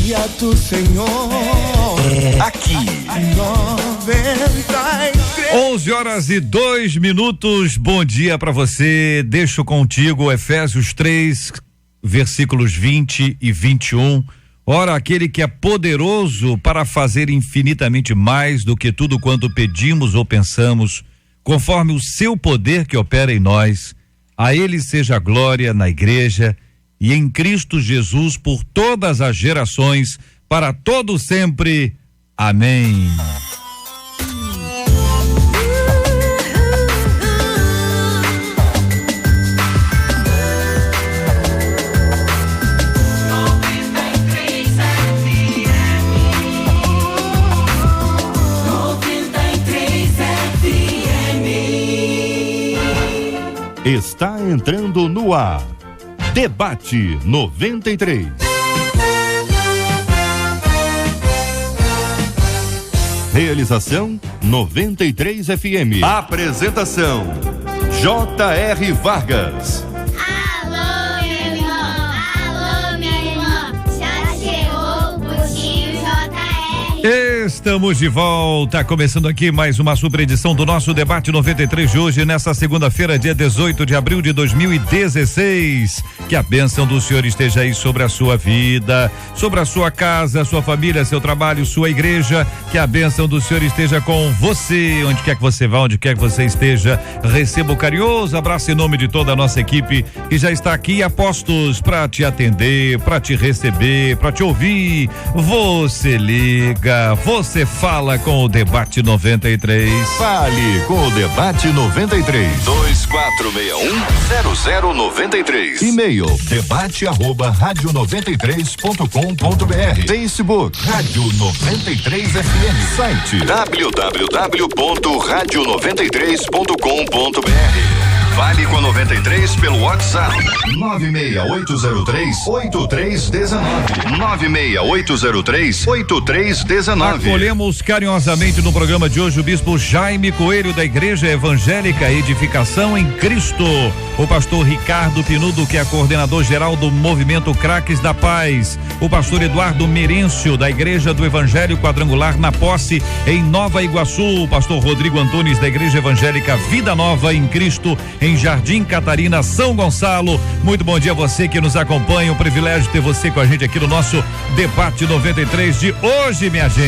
glória do Senhor. Aqui 11h02. Bom dia para você. Deixo contigo Efésios 3, versículos 20 e 21. Ora, aquele que é poderoso para fazer infinitamente mais do que tudo quanto pedimos ou pensamos, conforme o seu poder que opera em nós, a ele seja a glória na igreja e em Cristo Jesus por todas as gerações, para todo sempre. Amém. Está entrando no ar. Debate 93. Realização 93 FM. Apresentação J.R. Vargas. Alô, meu irmão. Alô, minha irmã. Já chegou o Postinho J.R. Estamos de volta, começando aqui mais uma super edição do nosso Debate 93 de hoje, nessa segunda-feira, dia 18 de abril de 2016. Que a bênção do Senhor esteja aí sobre a sua vida, sobre a sua casa, sua família, seu trabalho, sua igreja. Que a bênção do Senhor esteja com você, onde quer que você vá, onde quer que você esteja. Receba o carinhoso abraço em nome de toda a nossa equipe que já está aqui a postos para te atender, para te receber, para te ouvir. Você liga, você fala com o Debate 93. Fale com o Debate 93. 2461-0093. E-mail debate@radio93.com.br. Facebook Rádio 93 FM. Site www.radio93.com.br. Fale com a 93 pelo WhatsApp 96803-8319. 96803-8319. Acolhemos carinhosamente no programa de hoje o bispo Jaime Coelho, da Igreja Evangélica Edificação em Cristo, o pastor Ricardo Pinudo, que é coordenador geral do Movimento Craques da Paz, o pastor Eduardo Merêncio, da Igreja do Evangelho Quadrangular na Posse, em Nova Iguaçu, o pastor Rodrigo Antunes, da Igreja Evangélica Vida Nova em Cristo, em Jardim Catarina, São Gonçalo. Muito bom dia a você que nos acompanha, um privilégio ter você com a gente aqui no nosso Debate 93 de hoje, minha gente.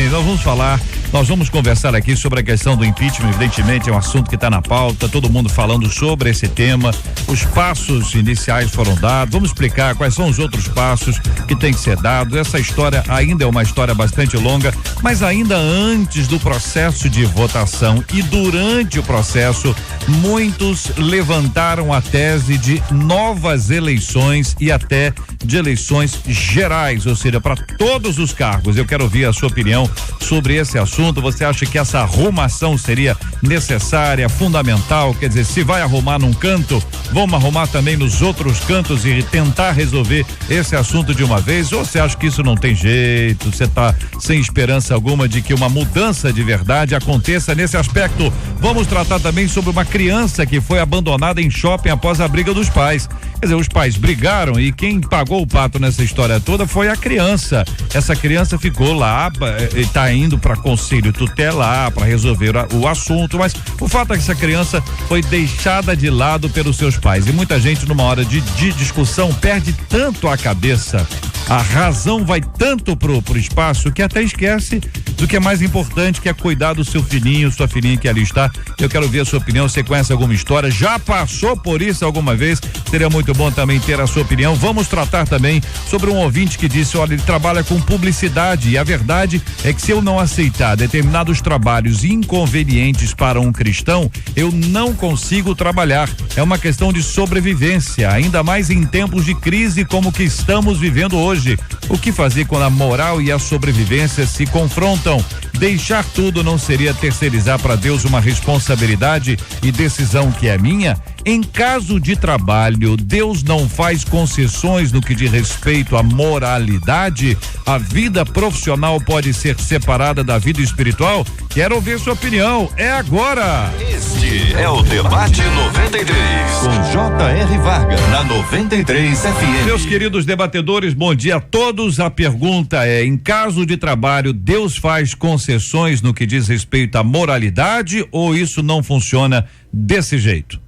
Nós vamos conversar aqui sobre a questão do impeachment. Evidentemente é um assunto que está na pauta, todo mundo falando sobre esse tema. Os passos iniciais foram dados, vamos explicar quais são os outros passos que tem que ser dado. Essa história ainda é uma história bastante longa, mas ainda antes do processo de votação e durante o processo, muitos levantaram a tese de novas eleições e até de eleições gerais, ou seja, para todos os cargos. Eu quero ouvir a sua opinião sobre esse assunto. Você acha que essa arrumação seria necessária, fundamental? Quer dizer, se vai arrumar num canto, vamos arrumar também nos outros cantos e tentar resolver esse assunto de uma vez? Ou você acha que isso não tem jeito? Você está sem esperança alguma de que uma mudança de verdade aconteça nesse aspecto? Vamos tratar também sobre uma criança que foi abandonada em shopping após a briga dos pais. Quer dizer, os pais brigaram e quem pagou o pato nessa história toda foi a criança. Essa criança ficou lá, está indo para conselho tutelar para resolver o assunto, mas o fato é que essa criança foi deixada de lado pelos seus pais. E muita gente, numa hora de discussão, perde tanto a cabeça, a razão vai tanto pro espaço que até esquece do que é mais importante, que é cuidar do seu filhinho, sua filhinha que ali está. Eu quero ver a sua opinião. Você conhece alguma história? Já passou por isso alguma vez? Seria muito bom também ter a sua opinião. Vamos tratar também sobre um ouvinte que disse, olha, ele trabalha com publicidade e a verdade é que se eu não aceitar determinados trabalhos inconvenientes para um cristão, eu não consigo trabalhar. É uma questão de sobrevivência, ainda mais em tempos de crise como que estamos vivendo hoje. O que fazer quando a moral e a sobrevivência se confrontam? Deixar tudo não seria terceirizar para Deus uma responsabilidade e decisão que é minha? Em caso de trabalho, Deus não faz concessões no que diz respeito à moralidade? A vida profissional pode ser separada da vida espiritual? Quero ouvir sua opinião. É agora. Este é o Debate 93. Com J.R. Vargas, na 93 FM. Meus queridos debatedores, bom dia a todos. A pergunta é: em caso de trabalho, Deus faz concessões no que diz respeito à moralidade ou isso não funciona desse jeito?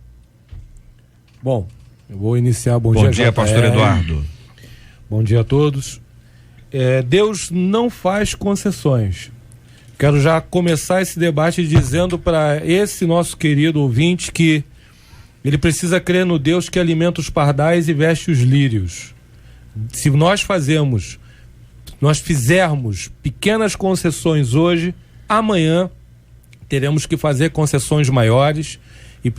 Bom, eu vou iniciar. Bom dia, pastor Eduardo. Bom dia a todos. Deus não faz concessões. Quero já começar esse debate dizendo para esse nosso querido ouvinte que ele precisa crer no Deus que alimenta os pardais e veste os lírios. Se nós fizermos pequenas concessões hoje, amanhã teremos que fazer concessões maiores e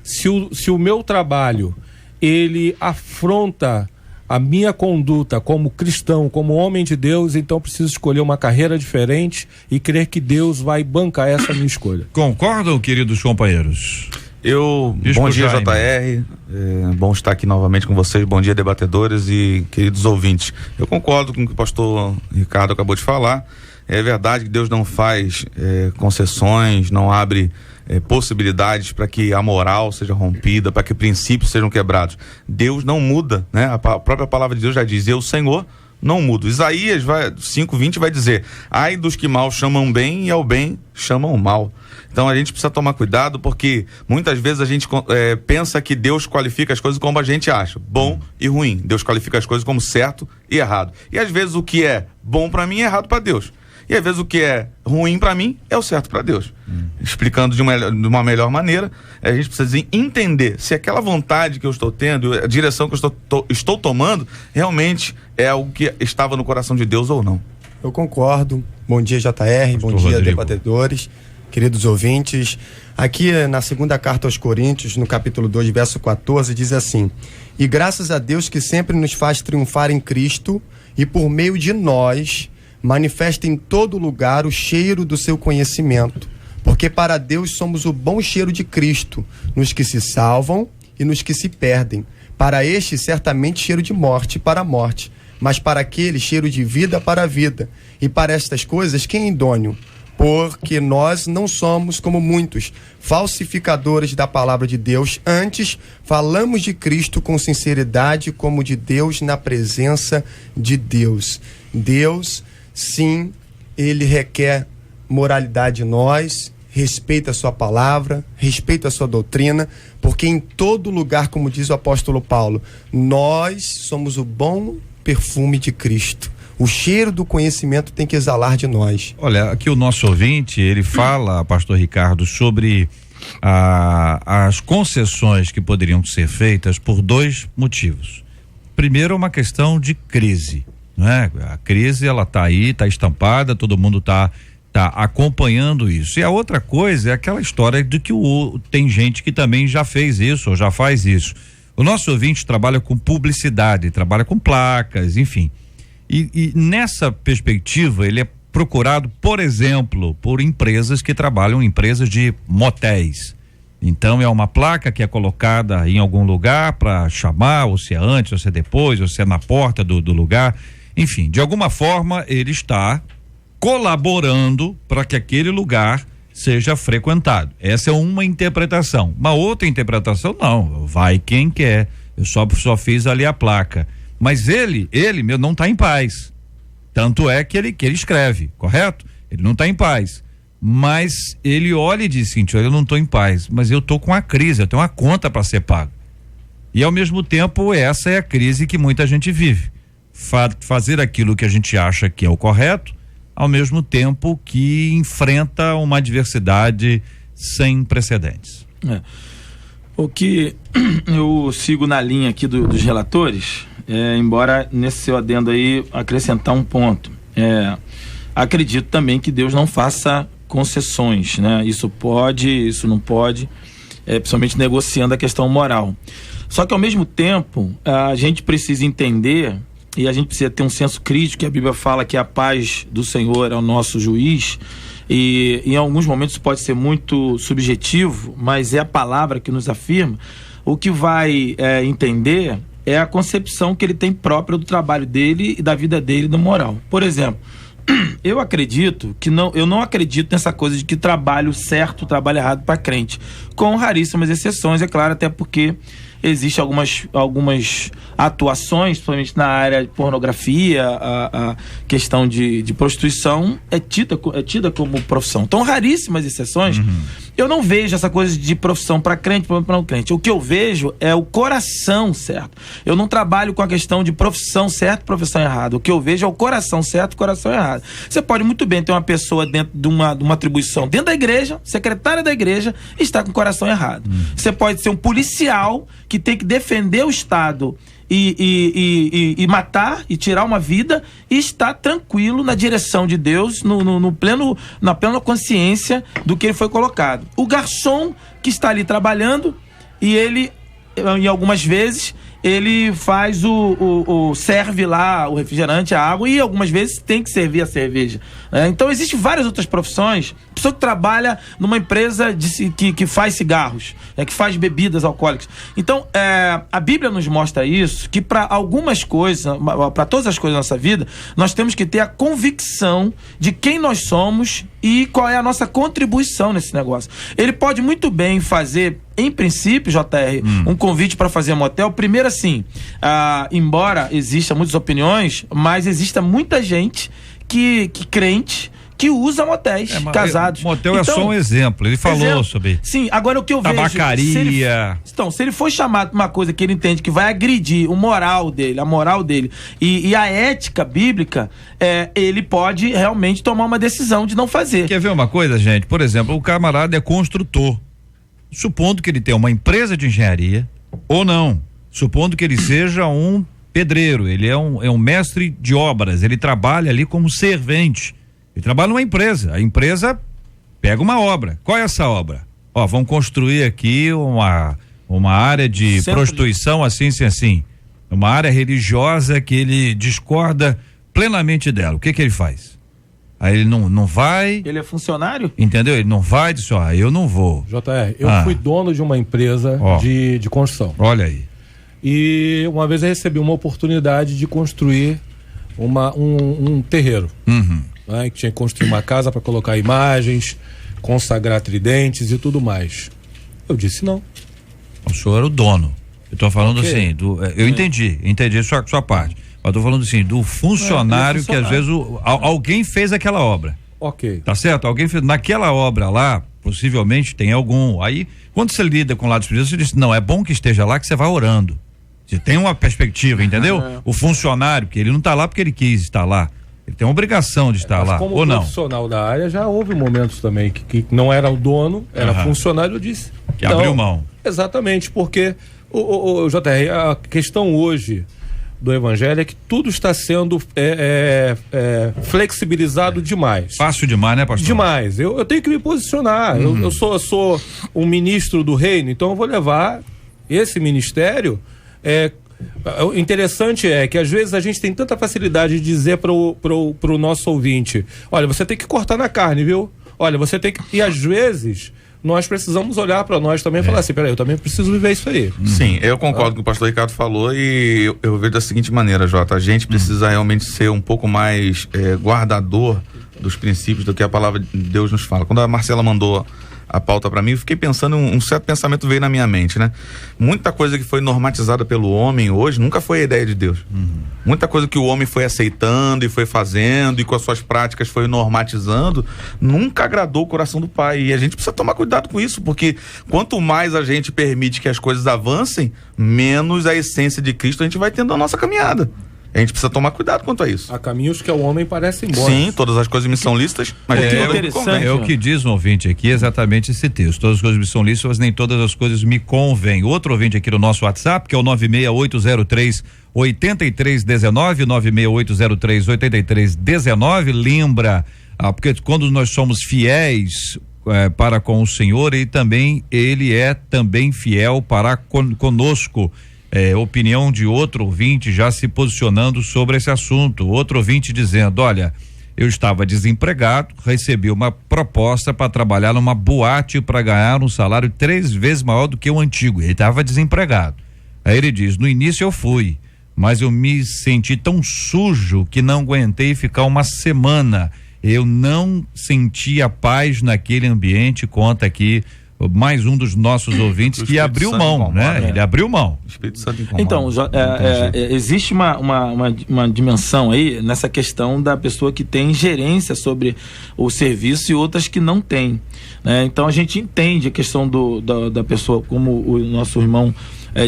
se o meu trabalho ele afronta a minha conduta como cristão, como homem de Deus, então preciso escolher uma carreira diferente e crer que Deus vai bancar essa minha escolha. Concordam, queridos companheiros? Bom dia, JR, bom estar aqui novamente com vocês, bom dia, debatedores e queridos ouvintes. Eu concordo com o que o pastor Ricardo acabou de falar. É verdade que Deus não faz concessões, não abre possibilidades para que a moral seja rompida, para que princípios sejam quebrados. Deus não muda, né? A própria palavra de Deus já diz: eu, Senhor, não mudo. Isaías 5:20 vai dizer: ai dos que mal chamam bem e ao bem chamam mal. Então a gente precisa tomar cuidado, porque muitas vezes a gente pensa que Deus qualifica as coisas como a gente acha, bom e ruim. Deus qualifica as coisas como certo e errado. E às vezes o que é bom para mim é errado para Deus. E às vezes o que é ruim para mim é o certo para Deus. Explicando de uma melhor maneira, a gente precisa entender se aquela vontade que eu estou tendo, a direção que eu estou tomando, realmente é algo que estava no coração de Deus ou não. Eu concordo. Bom dia, JR. Bom dia, Rodrigo. Debatedores, queridos ouvintes. Aqui na segunda carta aos Coríntios, no capítulo 2, verso 14, diz assim: e graças a Deus que sempre nos faz triunfar em Cristo e por meio de nós manifesta em todo lugar o cheiro do seu conhecimento, porque para Deus somos o bom cheiro de Cristo, nos que se salvam e nos que se perdem. Para este, certamente cheiro de morte para a morte, mas para aquele cheiro de vida para a vida. E para estas coisas quem é idôneo? Porque nós não somos como muitos, falsificadores da palavra de Deus, antes falamos de Cristo com sinceridade como de Deus na presença de Deus. Deus, sim, ele requer moralidade de nós, respeita a sua palavra, respeita a sua doutrina, porque em todo lugar, como diz o apóstolo Paulo, nós somos o bom perfume de Cristo. O cheiro do conhecimento tem que exalar de nós. Olha, aqui o nosso ouvinte, ele fala, pastor Ricardo, sobre as concessões que poderiam ser feitas por dois motivos. Primeiro, uma questão de crise. Né? A crise, ela tá aí, tá estampada, todo mundo tá acompanhando isso. E a outra coisa é aquela história de que tem gente que também já fez isso ou já faz isso. O nosso ouvinte trabalha com publicidade, trabalha com placas, enfim. E nessa perspectiva ele é procurado, por exemplo, por empresas que trabalham, empresas de motéis. Então é uma placa que é colocada em algum lugar para chamar, ou se é antes, ou se é depois, ou se é na porta do lugar. Enfim, de alguma forma ele está colaborando para que aquele lugar seja frequentado. Essa é uma interpretação. Uma outra interpretação, não, vai quem quer. Eu só fiz ali a placa. Mas ele não está em paz. Tanto é que ele escreve, correto? Ele não está em paz. Mas ele olha e diz, olha, eu não estou em paz, mas eu estou com a crise, eu tenho uma conta para ser paga. E ao mesmo tempo, essa é a crise que muita gente vive. Fazer aquilo que a gente acha que é o correto, ao mesmo tempo que enfrenta uma adversidade sem precedentes. O que eu sigo na linha aqui dos relatores, embora nesse seu adendo aí acrescentar um ponto, acredito também que Deus não faça concessões, né? Isso pode, isso não pode, principalmente negociando a questão moral. Só que ao mesmo tempo a gente precisa entender e a gente precisa ter um senso crítico, que a Bíblia fala que a paz do Senhor é o nosso juiz, e em alguns momentos pode ser muito subjetivo, mas é a palavra que nos afirma. O que vai entender é a concepção que ele tem própria do trabalho dele e da vida dele, da moral. Por exemplo, eu acredito que eu não acredito nessa coisa de que trabalho certo, trabalho errado para crente, com raríssimas exceções, é claro, até porque existem algumas atuações, principalmente na área de pornografia, a questão de prostituição é tida como profissão. Então, raríssimas exceções, eu não vejo essa coisa de profissão para crente, para não crente. O que eu vejo é o coração certo. Eu não trabalho com a questão de profissão certa e profissão errada. O que eu vejo é o coração certo e coração errado. Você pode muito bem ter uma pessoa dentro de uma atribuição dentro da igreja, secretária da igreja, e está com o coração errado. Você pode ser um policial que tem que defender o Estado e matar e tirar uma vida e estar tranquilo na direção de Deus, na plena consciência do que ele foi colocado. O garçom que está ali trabalhando e ele, em algumas vezes, ele faz serve lá o refrigerante, a água, e algumas vezes tem que servir a cerveja. Então existem várias outras profissões. Pessoa que trabalha numa empresa que faz cigarros, que faz bebidas alcoólicas. Então a Bíblia nos mostra isso, que para algumas coisas, para todas as coisas da nossa vida, nós temos que ter a convicção de quem nós somos e qual é a nossa contribuição nesse negócio. Ele pode muito bem fazer, em princípio, JR, um convite para fazer motel. Primeiro, assim, embora exista muitas opiniões, mas exista muita gente que crente, que usa motéis, casados. Motel então, é só um exemplo. Ele falou sobre. Sim, agora o que eu vejo. Tabacaria. Se ele for chamado uma coisa que ele entende que vai agredir a moral dele e a ética bíblica, ele pode realmente tomar uma decisão de não fazer. Quer ver uma coisa, gente? Por exemplo, o camarada é construtor. Supondo que ele tenha uma empresa de engenharia, ou não. Supondo que ele seja um pedreiro, ele é um mestre de obras, ele trabalha ali como servente. Ele trabalha numa empresa, a empresa pega uma obra. Qual é essa obra? Vamos construir aqui uma área de prostituição assim. Uma área religiosa que ele discorda plenamente dela. O que ele faz? Aí ele não vai. Ele é funcionário? Entendeu? Ele não vai, disse, eu não vou. JR, eu fui dono de uma empresa de construção. Olha aí. E uma vez eu recebi uma oportunidade de construir um terreiro. Que tinha que construir uma casa para colocar imagens, consagrar tridentes e tudo mais. Eu disse não. O senhor era o dono. Eu estou falando assim, eu entendi a sua parte. Mas estou falando assim, do funcionário que às vezes alguém fez aquela obra. Ok. Tá certo? Alguém fez naquela obra lá, possivelmente tem algum. Aí, quando você lida com o lado espiritual, você diz, não, é bom que esteja lá, que você vai orando. Você tem uma perspectiva, entendeu? O funcionário, que ele não está lá porque ele quis estar lá. Ele tem a obrigação de estar lá, ou não? Como profissional da área, já houve momentos também que não era o dono, era funcionário, eu disse. Que abriu mão. Exatamente, porque o JR, a questão hoje do evangelho é que tudo está sendo flexibilizado demais. Fácil demais, né, pastor? Demais. Eu tenho que me posicionar. Eu sou um ministro do reino, então eu vou levar esse ministério. O interessante é que às vezes a gente tem tanta facilidade de dizer pro nosso ouvinte, olha, você tem que cortar na carne, viu? Olha, você tem que... E às vezes nós precisamos olhar para nós também e falar assim, peraí, eu também preciso viver isso aí. Sim, eu concordo com o que o pastor Ricardo falou e eu vejo da seguinte maneira, Jota, a gente precisa realmente ser um pouco mais guardador dos princípios do que a palavra de Deus nos fala. Quando a Marcela mandou a pauta para mim, eu fiquei pensando, um certo pensamento veio na minha mente, né? Muita coisa que foi normatizada pelo homem hoje nunca foi a ideia de Deus. Muita coisa que o homem foi aceitando e foi fazendo e com as suas práticas foi normatizando, nunca agradou o coração do Pai. E a gente precisa tomar cuidado com isso, porque quanto mais a gente permite que as coisas avancem, menos a essência de Cristo a gente vai tendo na nossa caminhada. A gente precisa tomar cuidado quanto a isso. Há caminhos que ao homem parecem bons. Sim, todas as coisas me são lícitas, mas é o que diz um ouvinte aqui, exatamente esse texto. Todas as coisas me são lícitas, mas nem todas as coisas me convêm. Outro ouvinte aqui no nosso WhatsApp, que é o 96803-8319, 96803-8319, lembra, porque quando nós somos fiéis para com o Senhor, ele é também fiel para conosco. opinião de outro ouvinte já se posicionando sobre esse assunto. Outro ouvinte dizendo: olha, eu estava desempregado, recebi uma proposta para trabalhar numa boate para ganhar um salário 3 vezes maior do que o antigo. Ele estava desempregado. Aí ele diz: no início eu fui, mas eu me senti tão sujo que não aguentei ficar uma semana. Eu não senti a paz naquele ambiente. Conta aqui mais um dos nossos ouvintes que abriu mão, né? Ele abriu mão. Espírito Santo incomoda. Então, existe uma dimensão aí nessa questão da pessoa que tem gerência sobre o serviço e outras que não tem, né? Então a gente entende a questão da pessoa, como o nosso irmão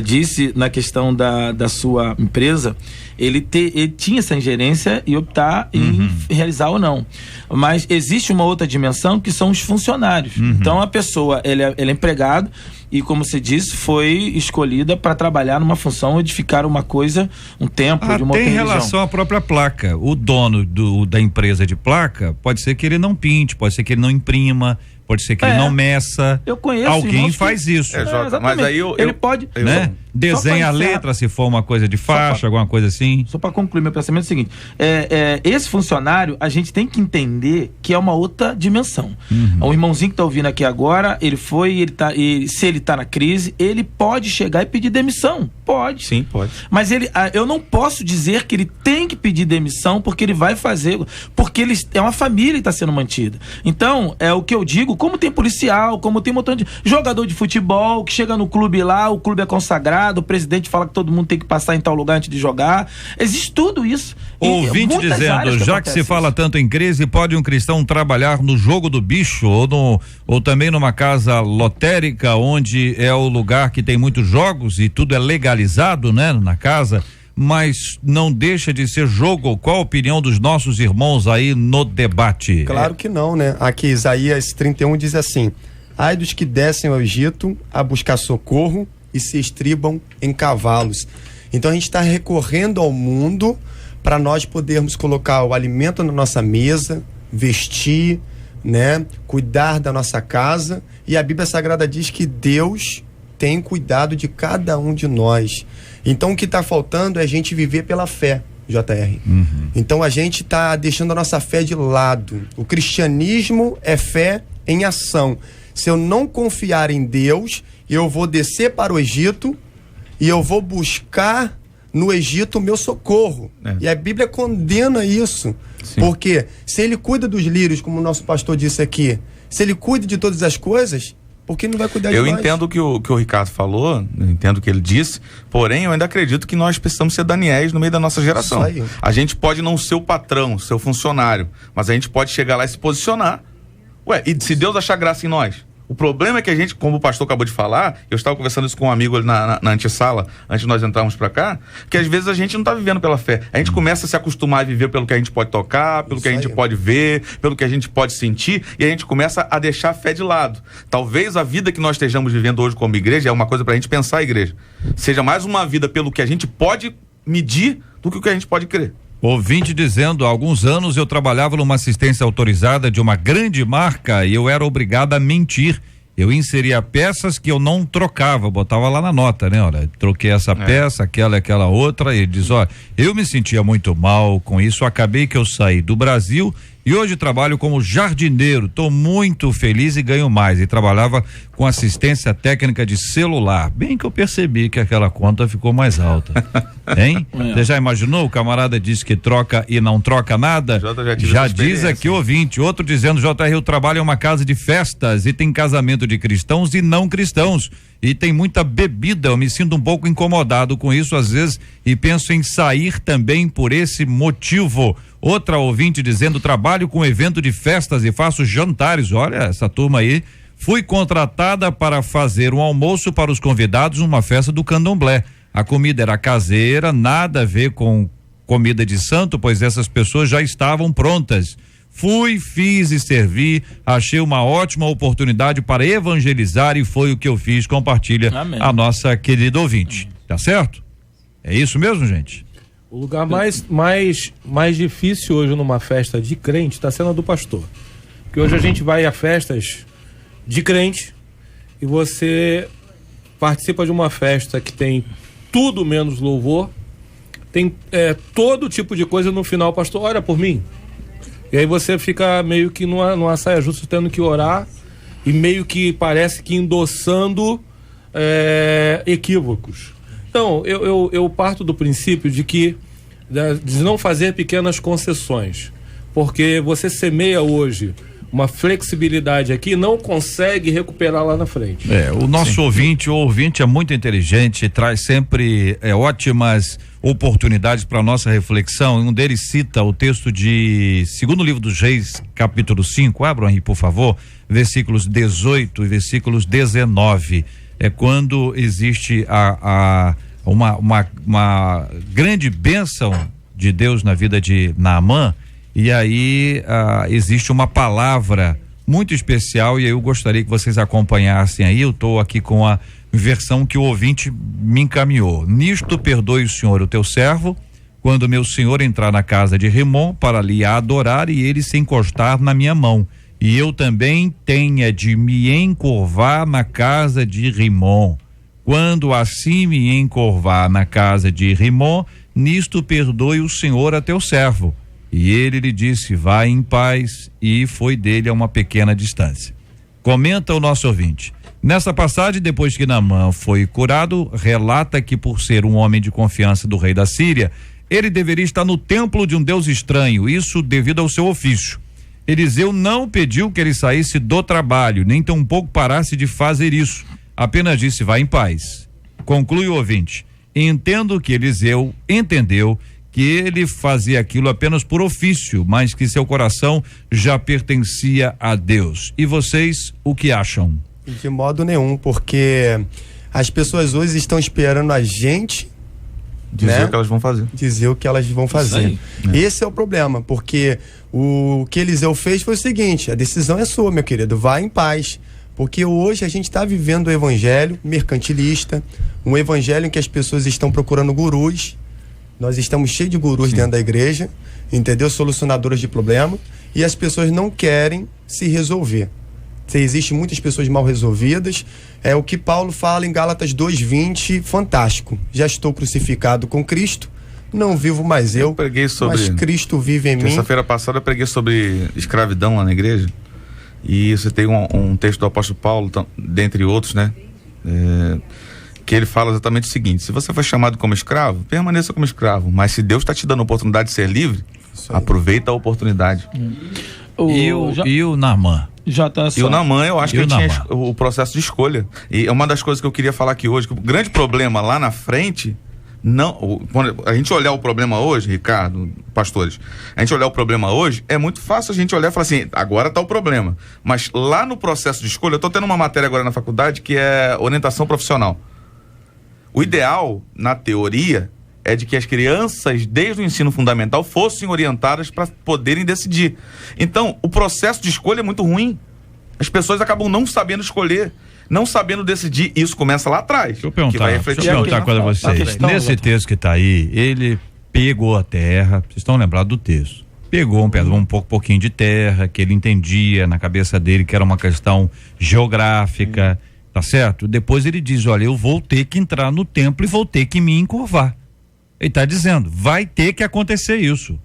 disse, na questão da sua empresa, ele tinha essa ingerência e optar em realizar ou não. Mas existe uma outra dimensão que são os funcionários. Então a pessoa, ele é empregado e, como você disse, foi escolhida para trabalhar numa função, edificar uma coisa, um templo de uma outra religião. Tem relação à própria placa. O dono da empresa de placa, pode ser que ele não pinte, pode ser que ele não imprima, pode ser que ele não meça. Eu conheço. Alguém faz isso. Mas aí ele pode, né? Desenha a letra, se for uma coisa de faixa, alguma coisa assim. Só para concluir meu pensamento é o seguinte: esse funcionário, a gente tem que entender que é uma outra dimensão. O irmãozinho que tá ouvindo aqui agora, ele foi, se ele tá na crise, ele pode chegar e pedir demissão. Pode. Sim, pode. Mas eu não posso dizer que ele tem que pedir demissão porque ele vai fazer, porque ele é uma família que está sendo mantida. Então, é o que eu digo, como tem policial, como tem um montão de jogador de futebol que chega no clube lá, o clube é consagrado, o presidente fala que todo mundo tem que passar em tal lugar antes de jogar. Existe tudo isso. Ouvinte dizendo: já que se fala tanto em crise, pode um cristão trabalhar no jogo do bicho ou também numa casa lotérica, onde é o lugar que tem muitos jogos e tudo é legalizado, né, na casa, mas não deixa de ser jogo? Qual a opinião dos nossos irmãos aí no debate? Claro que não, né? Aqui Isaías 31 diz assim: ai dos que descem ao Egito a buscar socorro e se estribam em cavalos. Então a gente está recorrendo ao mundo para nós podermos colocar o alimento na nossa mesa, vestir, né? Cuidar da nossa casa. E a Bíblia Sagrada diz que Deus tem cuidado de cada um de nós. Então o que está faltando é a gente viver pela fé, JR. Então a gente está deixando a nossa fé de lado. O cristianismo é fé em ação. Se eu não confiar em Deus, eu vou descer para o Egito e eu vou buscar no Egito o meu socorro. E a Bíblia condena isso. Sim. Porque se ele cuida dos lírios, como o nosso pastor disse aqui, se ele cuida de todas as coisas, por que não vai cuidar de nós? Eu entendo que o Ricardo falou, eu entendo o que ele disse, porém eu ainda acredito que nós precisamos ser Daniéis no meio da nossa geração. A gente pode não ser o patrão, ser o funcionário, mas a gente pode chegar lá e se posicionar. E se Deus achar graça em nós? O problema é que a gente, como o pastor acabou de falar, eu estava conversando isso com um amigo ali na antessala, antes de nós entrarmos para cá, que às vezes a gente não está vivendo pela fé. A gente começa a se acostumar a viver pelo que a gente pode tocar, pelo que a gente pode ver, pelo que a gente pode sentir, e a gente começa a deixar a fé de lado. Talvez a vida que nós estejamos vivendo hoje como igreja, é uma coisa para a gente pensar a igreja, seja mais uma vida pelo que a gente pode medir do que o que a gente pode crer. Ouvinte dizendo: há alguns anos eu trabalhava numa assistência autorizada de uma grande marca e eu era obrigado a mentir. Eu inseria peças que eu não trocava, botava lá na nota, né? Olha, troquei essa peça, aquela outra, e ele diz: ó, eu me sentia muito mal com isso, acabei que eu saí do Brasil e hoje trabalho como jardineiro, tô muito feliz e ganho mais. E trabalhava com assistência técnica de celular. Bem que eu percebi que aquela conta ficou mais alta. Hein? Você já imaginou? O camarada disse que troca e não troca nada? Já diz aqui o ouvinte. Outro dizendo: JR, eu trabalho em uma casa de festas e tem casamento de cristãos e não cristãos. E tem muita bebida, eu me sinto um pouco incomodado com isso às vezes e penso em sair também por esse motivo. Outra ouvinte dizendo: trabalho com evento de festas e faço jantares. Olha, essa turma aí, fui contratada para fazer um almoço para os convidados numa festa do Candomblé. A comida era caseira, nada a ver com comida de santo, pois essas pessoas já estavam prontas. Fui, fiz e servi, achei uma ótima oportunidade para evangelizar e foi o que eu fiz. Compartilha a nossa querida ouvinte. Tá certo? É isso mesmo, gente? O lugar mais difícil hoje numa festa de crente está sendo a do pastor. Porque hoje a gente vai a festas de crente e você participa de uma festa que tem tudo menos louvor. Tem todo tipo de coisa no final, pastor, ora por mim. E aí você fica meio que numa saia justa, tendo que orar, e meio que parece que endossando equívocos. Então, eu parto do princípio de não fazer pequenas concessões, porque você semeia hoje uma flexibilidade aqui, não consegue recuperar lá na frente. O nosso ouvinte é muito inteligente, traz sempre ótimas oportunidades para nossa reflexão. Um deles cita o texto de segundo livro dos Reis, capítulo 5, abram aí, por favor, versículos 18 e versículos 19. É quando existe uma grande bênção de Deus na vida de Naamã. E aí existe uma palavra muito especial, e eu gostaria que vocês acompanhassem aí. Eu estou aqui com a versão que o ouvinte me encaminhou. Nisto perdoe o Senhor o teu servo, quando meu senhor entrar na casa de Rimom para lhe adorar e ele se encostar na minha mão, e eu também tenha de me encurvar na casa de Rimom. Quando assim me encurvar na casa de Rimom, nisto perdoe o Senhor a teu servo. E ele lhe disse, vai em paz, e foi dele a uma pequena distância. Comenta o nosso ouvinte. Nessa passagem, depois que Naamã foi curado, relata que, por ser um homem de confiança do rei da Síria, ele deveria estar no templo de um deus estranho, isso devido ao seu ofício. Eliseu não pediu que ele saísse do trabalho, nem tampouco parasse de fazer isso. Apenas disse, vai em paz. Conclui o ouvinte. Entendo que Eliseu entendeu que ele fazia aquilo apenas por ofício, mas que seu coração já pertencia a Deus. E vocês, o que acham? De modo nenhum, porque as pessoas hoje estão esperando a gente dizer o que elas vão fazer. Dizer o que elas vão fazer. Esse é o problema, porque o que Eliseu fez foi o seguinte: a decisão é sua, meu querido, vá em paz. Porque hoje a gente está vivendo um evangelho mercantilista, um evangelho em que as pessoas estão procurando gurus. Nós estamos cheios de gurus dentro da igreja, entendeu? Solucionadores de problemas, e as pessoas não querem se resolver. Existem muitas pessoas mal resolvidas. É o que Paulo fala em Gálatas 2:20, fantástico. Já estou crucificado com Cristo, não vivo mais eu preguei sobre, mas Cristo vive em mim. Terça-feira passada eu preguei sobre escravidão lá na igreja, e você tem um texto do apóstolo Paulo, dentre outros, né? Que ele fala exatamente o seguinte: se você foi chamado como escravo, permaneça como escravo, mas se Deus está te dando a oportunidade de ser livre, aproveita a oportunidade. E o Naamã? E o Naamã, eu acho que ele tinha o processo de escolha. E é uma das coisas que eu queria falar aqui hoje, que o grande problema lá na frente, quando a gente olhar o problema hoje, Ricardo, pastores, a gente olhar o problema hoje, é muito fácil a gente olhar e falar assim, agora está o problema. Mas lá no processo de escolha, eu estou tendo uma matéria agora na faculdade que é orientação profissional. O ideal, na teoria, é de que as crianças, desde o ensino fundamental, fossem orientadas para poderem decidir. Então, o processo de escolha é muito ruim. As pessoas acabam não sabendo escolher, não sabendo decidir. Isso começa lá atrás. Deixa eu perguntar uma coisa a vocês. Nesse texto que está aí, ele pegou a terra, vocês estão lembrados do texto. Pegou um pouquinho de terra, que ele entendia na cabeça dele que era uma questão geográfica, tá certo? Depois ele diz, olha, eu vou ter que entrar no templo e vou ter que me encurvar. Ele está dizendo, vai ter que acontecer isso.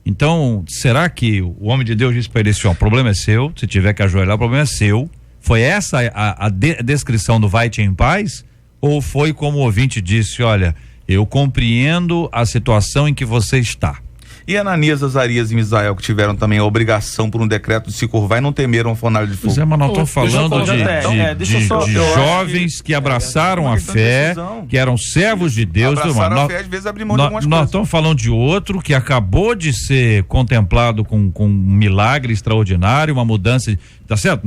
Então, será que o homem de Deus disse para ele assim, ó, o problema é seu, se tiver que ajoelhar, o problema é seu? Foi essa a descrição do vai-te em paz? Ou foi como o ouvinte disse, olha, eu compreendo a situação em que você está? E Ananias, Azarias e Misael, que tiveram também a obrigação por um decreto de se curvar e não temeram a fornalha de fogo. Pois é, mas nós estamos falando de jovens que abraçaram a fé, que eram servos de Deus. Abraçaram a fé, às vezes abrir mão de algumas coisas. Nós estamos falando de outro que acabou de ser contemplado com um milagre extraordinário, uma mudança, tá certo?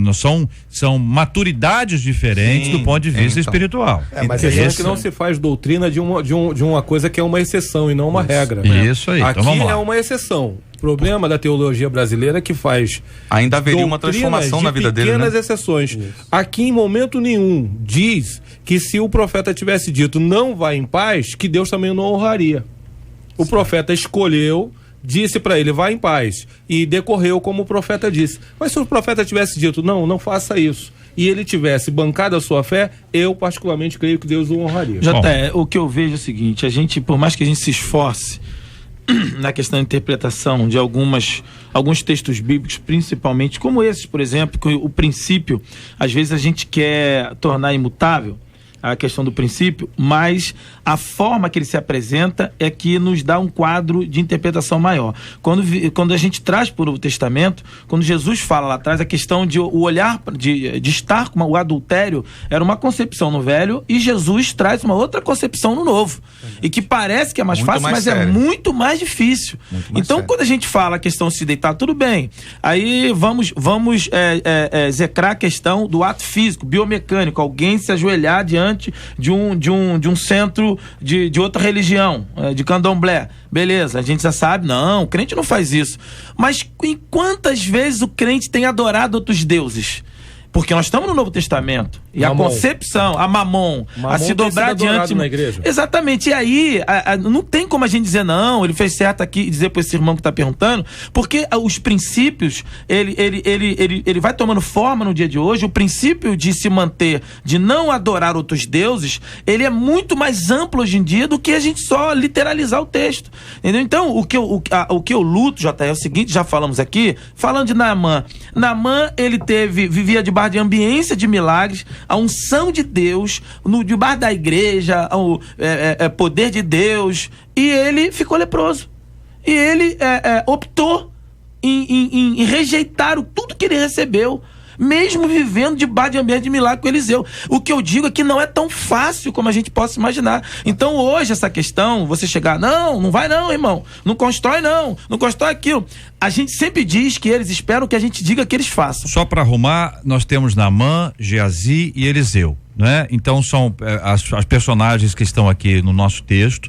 São maturidades diferentes do ponto de vista espiritual. Mas é que não se faz doutrina de uma coisa que é uma exceção e não uma regra. Isso aí. Aqui então é uma exceção. O problema da teologia brasileira é que faz ainda haveria uma transformação na vida dele, né? Pequenas exceções. Isso. Aqui em momento nenhum diz que se o profeta tivesse dito não vai em paz, que Deus também não honraria. O profeta escolheu, disse para ele vai em paz e decorreu como o profeta disse. Mas se o profeta tivesse dito não faça isso, e ele tivesse bancado a sua fé, eu particularmente creio que Deus o honraria. O que eu vejo é o seguinte: a gente, por mais que a gente se esforce na questão da interpretação de alguns textos bíblicos, principalmente como esses, por exemplo, que o princípio, às vezes a gente quer tornar imutável a questão do princípio, mas a forma que ele se apresenta é que nos dá um quadro de interpretação maior. Quando a gente traz para o Novo Testamento, quando Jesus fala lá atrás, a questão de o olhar, de estar com o adultério, era uma concepção no Velho, e Jesus traz uma outra concepção no Novo. E que parece que é mais muito fácil, mais mas sério. é muito mais difícil. Muito mais Então, sério. quando a gente fala a questão de se deitar, tudo bem. Aí vamos execrar a questão do ato físico, biomecânico, alguém se ajoelhar diante de um centro de outra religião, de candomblé. Beleza, a gente já sabe, não, o crente não faz isso. Mas em quantas vezes o crente tem adorado outros deuses? Porque nós estamos no Novo Testamento. E Mamon. a concepção, a Mamon, a se dobrar diante. Na igreja. Exatamente. E aí, não tem como a gente dizer, não, ele fez certo aqui, dizer para esse irmão que está perguntando, porque os princípios, ele vai tomando forma no dia de hoje. O princípio de se manter, de não adorar outros deuses, ele é muito mais amplo hoje em dia do que a gente só literalizar o texto. Entendeu? Então, o que eu luto, JR, é o seguinte, já falamos aqui, falando de Naamã. Naamã, ele vivia debaixo de ambiência de milagres, a unção de Deus, debaixo da igreja, o poder de Deus, e ele ficou leproso. E ele optou em rejeitar tudo que ele recebeu, mesmo vivendo debaixo de ambiente de milagre com Eliseu. O que eu digo é que não é tão fácil como a gente possa imaginar. Então hoje essa questão, você chegar, não vai não, irmão, não constrói aquilo. A gente sempre diz que eles esperam que a gente diga que eles façam. Só para arrumar, nós temos Naamã, Geazi e Eliseu, né? Então são as personagens que estão aqui no nosso texto.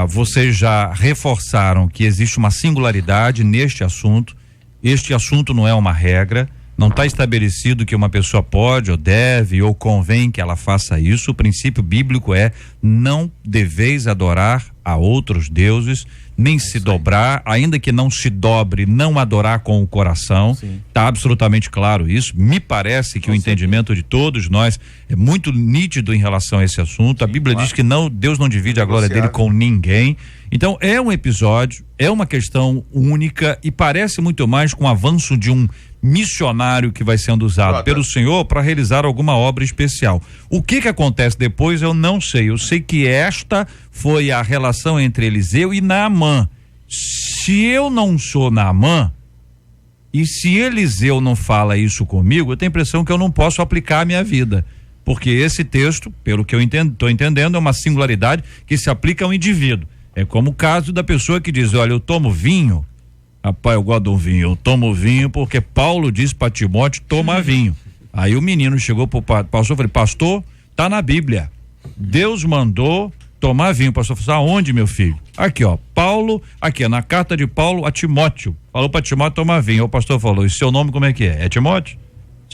Vocês já reforçaram que existe uma singularidade neste assunto. Este assunto não é uma regra. Não está estabelecido que uma pessoa pode ou deve ou convém que ela faça isso. O princípio bíblico é: não deveis adorar a outros deuses, nem se dobrar, ainda que não se dobre, não adorar com o coração. Está absolutamente claro isso. Me parece que o entendimento de todos nós é muito nítido em relação a esse assunto. A Bíblia diz que Deus não divide a glória dele com ninguém. Então é um episódio, é uma questão única e parece muito mais com o avanço de um missionário que vai sendo usado pelo Senhor para realizar alguma obra especial. O que acontece depois eu não sei. Eu sei que esta foi a relação entre Eliseu e Naamã. Se eu não sou Naamã e se Eliseu não fala isso comigo, eu tenho a impressão que eu não posso aplicar a minha vida. Porque esse texto, pelo que eu estou entendendo, é uma singularidade que se aplica ao indivíduo. É como o caso da pessoa que diz: olha, eu tomo vinho. Rapaz, eu gosto de um vinho, eu tomo vinho porque Paulo disse para Timóteo tomar vinho. Aí o menino chegou pro pastor e falou: pastor, tá na Bíblia, Deus mandou tomar vinho. O pastor falou: aonde, meu filho? Aqui, ó, Paulo, aqui, na carta de Paulo a Timóteo, falou para Timóteo tomar vinho. O pastor falou: e seu nome como é que é? É Timóteo?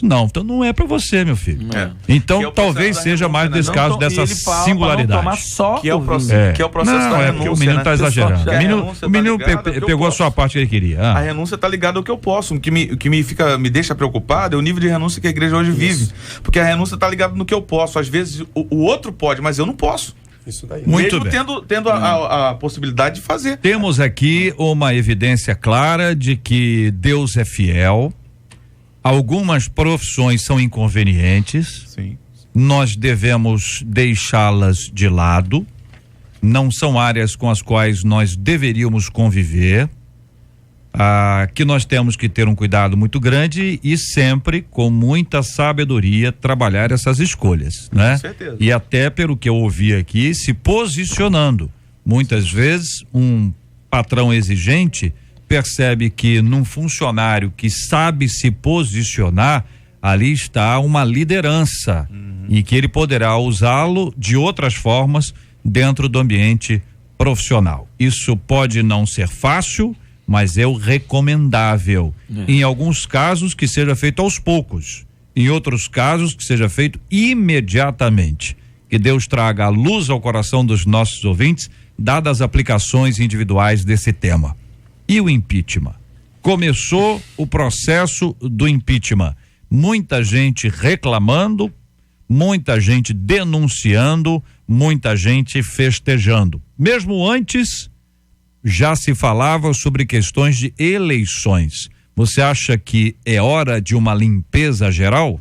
Não, então não é para você, meu filho. Então talvez seja mais desse caso, dessa singularidade. Que é o processo da renúncia. O menino tá exagerando. O menino pegou a sua parte que ele queria. A renúncia tá ligada ao que eu posso. O que me deixa preocupado é o nível de renúncia que a igreja hoje vive. Porque a renúncia tá ligada no que eu posso. Às vezes o outro pode, mas eu não posso. Isso daí. Muito bem. Tendo a possibilidade de fazer. Temos aqui uma evidência clara de que Deus é fiel. Algumas profissões são inconvenientes. Sim. Nós devemos deixá-las de lado. Não são áreas com as quais nós deveríamos conviver. Que nós temos que ter um cuidado muito grande e sempre, com muita sabedoria, trabalhar essas escolhas, né? Com certeza. E até pelo que eu ouvi aqui, se posicionando. Muitas vezes, um patrão exigente percebe que num funcionário que sabe se posicionar, ali está uma liderança e que ele poderá usá-lo de outras formas dentro do ambiente profissional. Isso pode não ser fácil, mas é o recomendável. Em alguns casos que seja feito aos poucos, em outros casos que seja feito imediatamente. Que Deus traga a luz ao coração dos nossos ouvintes, dadas as aplicações individuais desse tema. E o impeachment? Começou o processo do impeachment. muita gente reclamando, muita gente denunciando, muita gente festejando. Mesmo antes, já se falava sobre questões de eleições. Você acha que é hora de uma limpeza geral?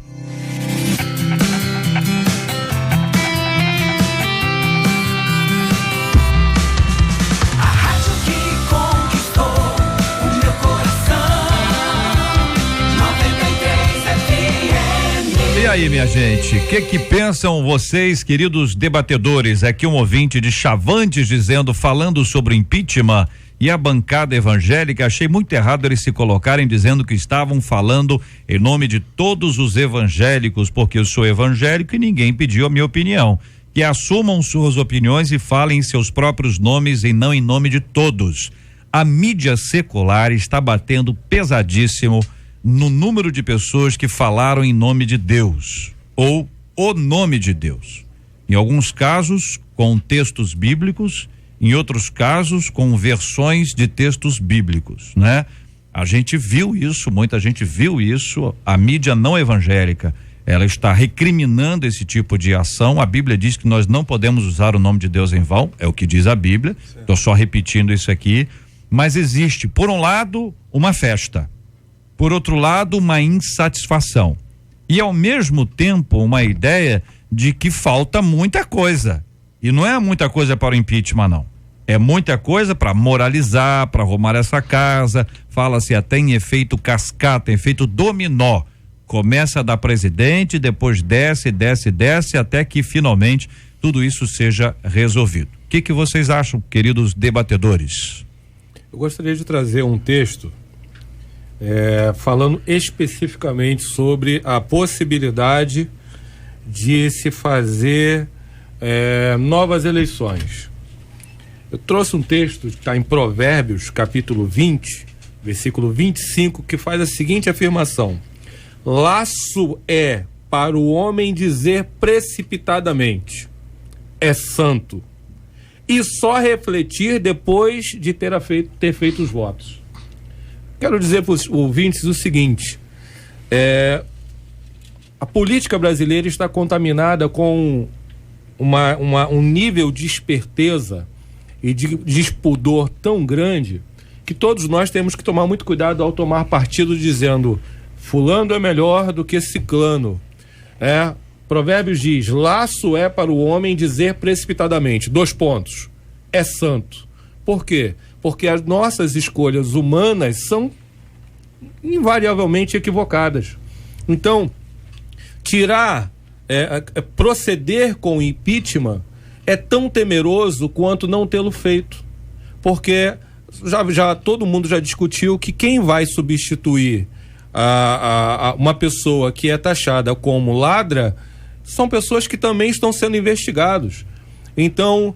E aí, minha gente, o que pensam vocês, queridos debatedores? Aqui um ouvinte de Chavantes falando sobre impeachment, e a bancada evangélica, achei muito errado eles se colocarem dizendo que estavam falando em nome de todos os evangélicos, porque eu sou evangélico e ninguém pediu a minha opinião. Que assumam suas opiniões e falem em seus próprios nomes e não em nome de todos. A mídia secular está batendo pesadíssimo no número de pessoas que falaram em nome de Deus ou o nome de Deus. Em alguns casos com textos bíblicos, em outros casos com versões de textos bíblicos, né? A gente viu isso, muita gente viu isso. A mídia não evangélica, ela está recriminando esse tipo de ação. A Bíblia diz que nós não podemos usar o nome de Deus em vão, é o que diz a Bíblia. Estou só repetindo isso aqui. Mas existe, por um lado, uma festa, por outro lado, uma insatisfação e ao mesmo tempo uma ideia de que falta muita coisa, e não é muita coisa para o impeachment, não, é muita coisa para moralizar, para arrumar essa casa. Fala-se até em efeito cascata, em efeito dominó, começa da presidente, depois desce até que finalmente tudo isso seja resolvido. O que vocês acham, queridos debatedores? Eu gostaria de trazer um texto falando especificamente sobre a possibilidade de se fazer novas eleições. Eu trouxe um texto que está em Provérbios, capítulo 20, versículo 25, que faz a seguinte afirmação: laço é para o homem dizer precipitadamente, é santo, e só refletir depois de ter feito os votos. Quero dizer para os ouvintes o seguinte: a política brasileira está contaminada com um nível de esperteza e de despudor tão grande que todos nós temos que tomar muito cuidado ao tomar partido dizendo fulano é melhor do que ciclano. Provérbios diz: laço é para o homem dizer precipitadamente, : é santo. Por quê? Porque as nossas escolhas humanas são invariavelmente equivocadas. Então, proceder com o impeachment é tão temeroso quanto não tê-lo feito, porque já todo mundo já discutiu que quem vai substituir uma pessoa que é taxada como ladra são pessoas que também estão sendo investigados. Então,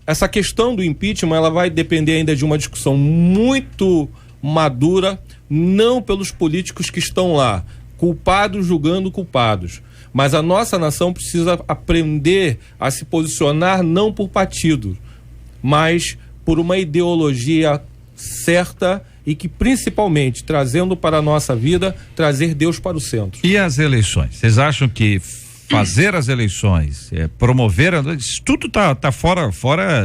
essa questão do impeachment, ela vai depender ainda de uma discussão muito madura, não pelos políticos que estão lá, culpados julgando culpados, mas a nossa nação precisa aprender a se posicionar não por partido, mas por uma ideologia certa e que, principalmente, trazendo para a nossa vida, trazer Deus para o centro. E as eleições? Vocês acham que fazer as eleições, promover, isso tudo tá fora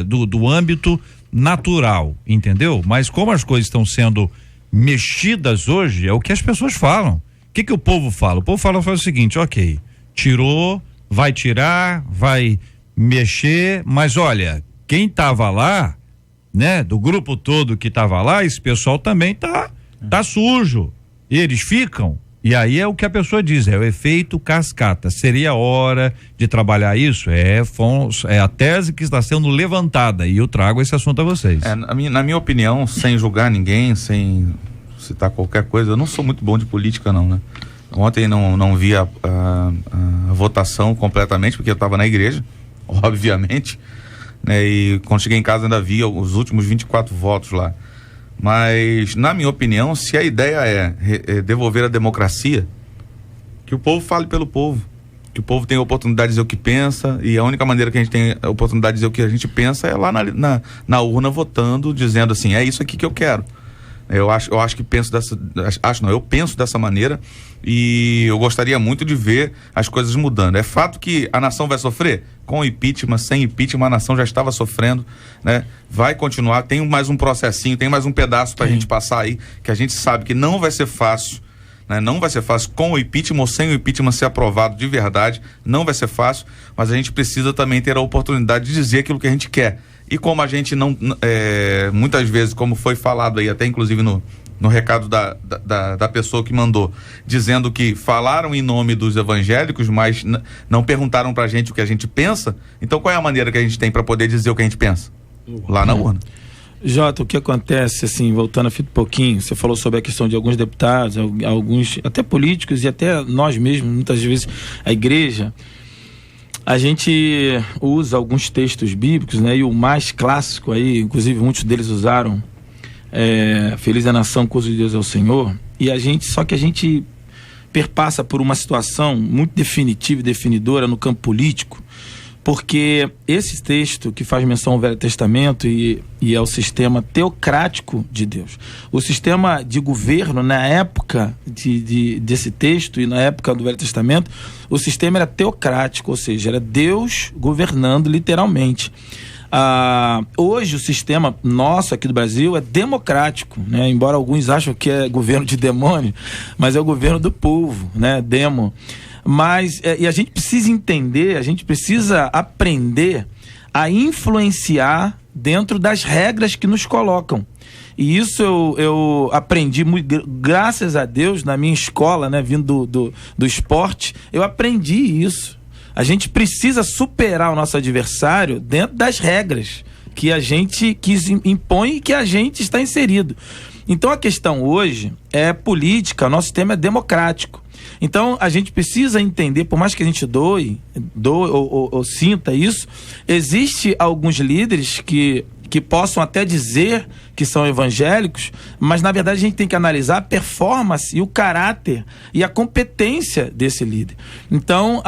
do âmbito natural, entendeu? Mas como as coisas estão sendo mexidas hoje, é o que as pessoas falam. O que o povo fala? O povo fala o seguinte: ok, tirou, vai tirar, vai mexer, mas olha, quem estava lá, né, do grupo todo que estava lá, esse pessoal também tá sujo, e eles ficam. E aí é o que a pessoa diz, é o efeito cascata. Seria hora de trabalhar isso? É a tese que está sendo levantada, e eu trago esse assunto a vocês. Na minha opinião, sem julgar ninguém, sem citar qualquer coisa, eu não sou muito bom de política, não, né? Ontem não vi a votação completamente, porque eu estava na igreja, obviamente, né? E quando cheguei em casa ainda vi os últimos 24 votos lá. Mas, na minha opinião, se a ideia é devolver a democracia, que o povo fale pelo povo, que o povo tenha a oportunidade de dizer o que pensa, e a única maneira que a gente tem a oportunidade de dizer o que a gente pensa é lá na urna votando, dizendo assim, é isso aqui que eu quero. Eu penso dessa maneira e eu gostaria muito de ver as coisas mudando. É fato que a nação vai sofrer? Com impeachment, sem impeachment, a nação já estava sofrendo, né? Vai continuar, tem mais um processinho, tem mais um pedaço pra gente passar aí, que a gente sabe que não vai ser fácil, né? Não vai ser fácil com o impeachment ou sem o impeachment ser aprovado de verdade, não vai ser fácil, mas a gente precisa também ter a oportunidade de dizer aquilo que a gente quer. E como a gente não, muitas vezes, como foi falado aí, até inclusive no recado da pessoa que mandou, dizendo que falaram em nome dos evangélicos, mas não perguntaram pra gente o que a gente pensa, então qual é a maneira que a gente tem para poder dizer o que a gente pensa? Lá na urna. Jota, o que acontece, assim, voltando a fita um pouquinho, você falou sobre a questão de alguns deputados, alguns até políticos e até nós mesmos, muitas vezes a igreja, a gente usa alguns textos bíblicos, né? E o mais clássico aí, inclusive muitos deles usaram, Feliz a nação cujo Deus é o Senhor, só que a gente perpassa por uma situação muito definitiva e definidora no campo político, porque esse texto que faz menção ao Velho Testamento e ao sistema teocrático de Deus, o sistema de governo na época desse texto e na época do Velho Testamento, o sistema era teocrático, ou seja, era Deus governando literalmente. Hoje o sistema nosso aqui do Brasil é democrático, né? Embora alguns acham que é governo de demônio, mas é o governo do povo, né? Demo. Mas, e a gente precisa entender, a gente precisa aprender a influenciar dentro das regras que nos colocam. E isso eu aprendi muito, graças a Deus, na minha escola, né? Vindo do esporte, eu aprendi isso. A gente precisa superar o nosso adversário dentro das regras que a gente impõe e que a gente está inserido. Então a questão hoje é política, o nosso sistema é democrático. Então a gente precisa entender, por mais que a gente doe ou sinta isso, existe alguns líderes que possam até dizer que são evangélicos, mas na verdade a gente tem que analisar a performance e o caráter e a competência desse líder. Então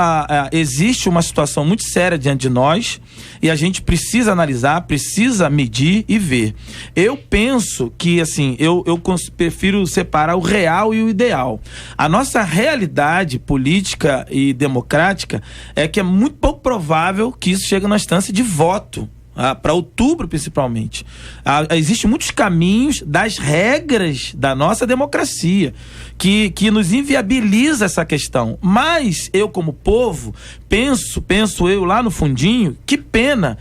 existe uma situação muito séria diante de nós e a gente precisa analisar, precisa medir e ver. Eu penso que, assim, eu prefiro separar o real e o ideal. A nossa realidade política e democrática é que é muito pouco provável que isso chegue na instância de voto. Para outubro, principalmente. Existem muitos caminhos das regras da nossa democracia que nos inviabiliza essa questão. Mas eu, como povo, penso eu lá no fundinho, que pena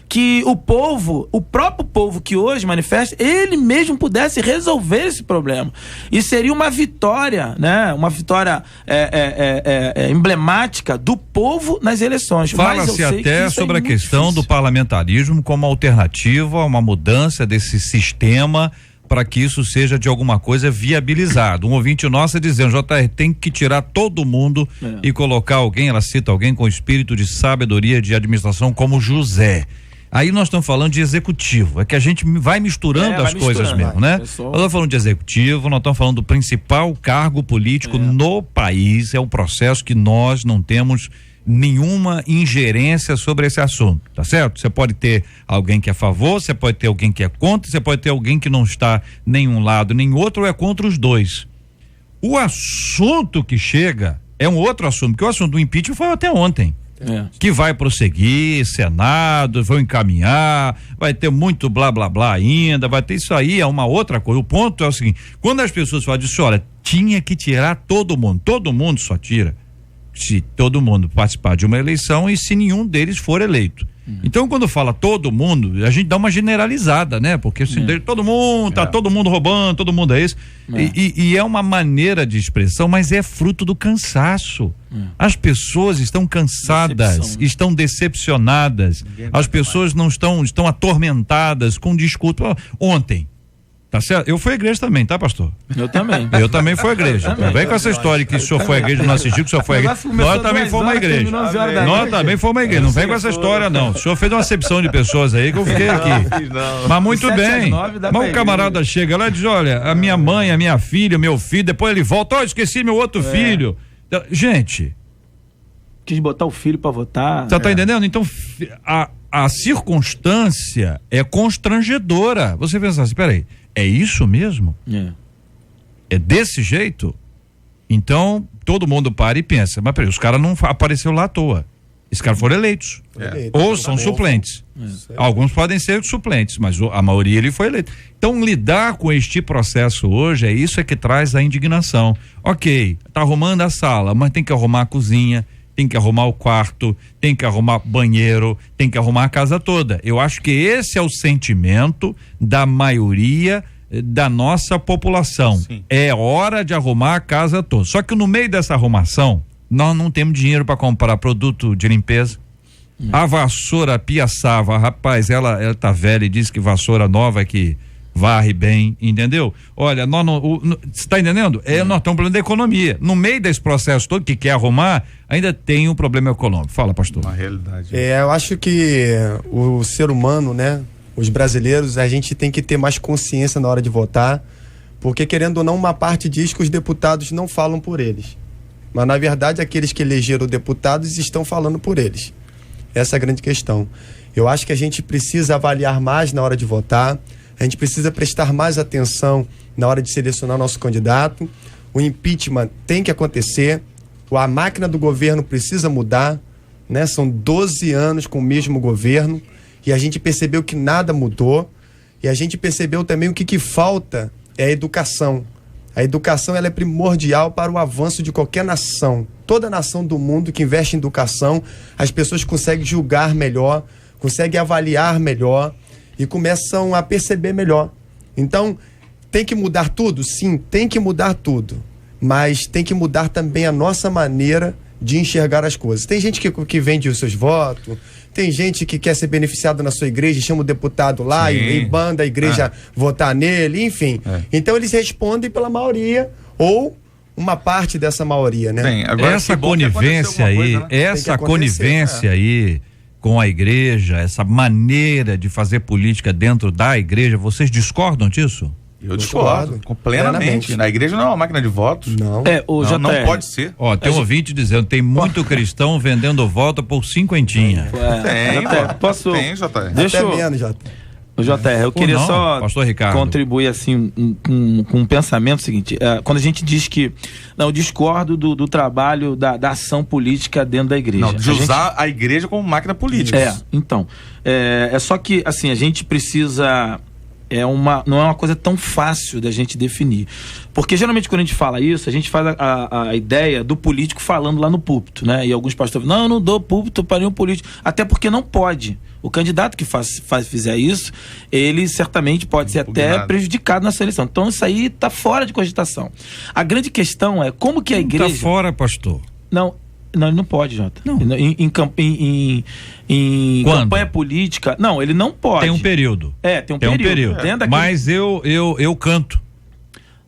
que o próprio povo que hoje manifesta, ele mesmo pudesse resolver esse problema. E seria uma vitória, né? Uma vitória emblemática do povo nas eleições. Fala-se até sobre a questão do parlamentarismo como alternativa a uma mudança desse sistema para que isso seja de alguma coisa viabilizado. Um ouvinte nosso dizendo, JR, tem que tirar todo mundo e colocar alguém, ela cita alguém com espírito de sabedoria de administração como José. Aí nós estamos falando de executivo, é que a gente vai misturando as coisas mesmo, né? Nós estamos falando de executivo, nós estamos falando do principal cargo político no país, é um processo que nós não temos nenhuma ingerência sobre esse assunto, tá certo? Você pode ter alguém que é a favor, você pode ter alguém que é contra, você pode ter alguém que não está nem um lado nem outro ou é contra os dois. O assunto que chega é um outro assunto, porque o assunto do impeachment foi até ontem. Que vai prosseguir, Senado, vão encaminhar, vai ter muito blá blá blá ainda, vai ter isso aí, é uma outra coisa. O ponto é o seguinte, quando as pessoas falam disso, olha, tinha que tirar todo mundo só tira se todo mundo participar de uma eleição e se nenhum deles for eleito. Então, quando fala todo mundo, a gente dá uma generalizada, né? Porque se todo mundo, tá todo mundo roubando, todo mundo é isso. E é uma maneira de expressão, mas é fruto do cansaço. As pessoas estão cansadas, estão decepcionadas. As pessoas não estão atormentadas com discurso. Ontem, tá certo? Eu fui à igreja também, tá, pastor? Eu também. Eu também fui à igreja. Não vem com essa história que o senhor foi à igreja, não assistiu, que o senhor foi à igreja. Nós também fomos à igreja. Nós também fomos à igreja. Não vem com essa história, não. O senhor fez uma acepção de pessoas aí que eu fiquei aqui. Mas muito bem. Mas o camarada chega lá e diz, olha, a minha mãe, a minha filha, meu filho, depois ele volta, esqueci meu outro filho. Gente. Quis botar o filho pra votar. Você tá entendendo? Então, a circunstância é constrangedora. Você pensa assim, peraí, É isso mesmo? É desse jeito? Então, todo mundo para e pensa, mas peraí, os caras não apareceram lá à toa. Esses caras foram eleitos. Ou são suplentes. Alguns podem ser suplentes, mas a maioria ele foi eleito. Então, lidar com este processo hoje, isso que traz a indignação. Ok, tá arrumando a sala, mas tem que arrumar a cozinha, tem que arrumar o quarto, tem que arrumar banheiro, tem que arrumar a casa toda. Eu acho que esse é o sentimento da maioria da nossa população. Sim. É hora de arrumar a casa toda. Só que no meio dessa arrumação, nós não temos dinheiro para comprar produto de limpeza. A vassoura piaçava, rapaz, ela tá velha e diz que vassoura nova é que varre bem, entendeu? Olha, nós você tá entendendo? Nós estamos falando da economia. No meio desse processo todo que quer arrumar, ainda tem um problema econômico. Fala, pastor. Uma realidade. Eu acho que o ser humano, né? Os brasileiros, a gente tem que ter mais consciência na hora de votar, porque querendo ou não, uma parte diz que os deputados não falam por eles. Mas, na verdade, aqueles que elegeram deputados estão falando por eles. Essa é a grande questão. Eu acho que a gente precisa avaliar mais na hora de votar, a gente precisa prestar mais atenção na hora de selecionar nosso candidato. O impeachment tem que acontecer, a máquina do governo precisa mudar, né? São 12 anos com o mesmo governo e a gente percebeu que nada mudou, e a gente percebeu também o que falta é a educação. A educação ela é primordial para o avanço de qualquer nação. Toda nação do mundo que investe em educação, as pessoas conseguem julgar melhor, conseguem avaliar melhor e começam a perceber melhor. Então, tem que mudar tudo? Sim, tem que mudar tudo. Mas tem que mudar também a nossa maneira de enxergar as coisas. Tem gente que vende os seus votos, tem gente que quer ser beneficiado na sua igreja, chama o deputado lá e manda a igreja votar nele, enfim. Então eles respondem pela maioria ou uma parte dessa maioria, né? Bem, agora essa conivência aí, coisa, né? Essa conivência aí com a igreja, essa maneira de fazer política dentro da igreja, vocês discordam disso? Eu discordo plenamente. Na igreja não é uma máquina de votos. Não. Não pode ser. Ó, tem um ouvinte dizendo, tem muito cristão vendendo voto por cinquentinha. Tem, JR. Deixa eu... JR, eu queria só contribuir assim com um pensamento seguinte, quando a gente diz que eu discordo do trabalho da ação política dentro da igreja. Não, de usar a igreja como máquina política. Então, é só que assim, a gente precisa... não é uma coisa tão fácil da gente definir. Porque geralmente quando a gente fala isso, a gente faz a ideia do político falando lá no púlpito, né? E alguns pastores falam, eu não dou púlpito para nenhum político. Até porque não pode. O candidato que fizer isso, ele certamente pode ser até prejudicado na sua eleição. Então isso aí está fora de cogitação. A grande questão é como que a igreja... Está fora, pastor. Não, ele não pode, Jota. Não. Em campanha política, não, ele não pode. Tem um período. Tem um período. Mas eu canto.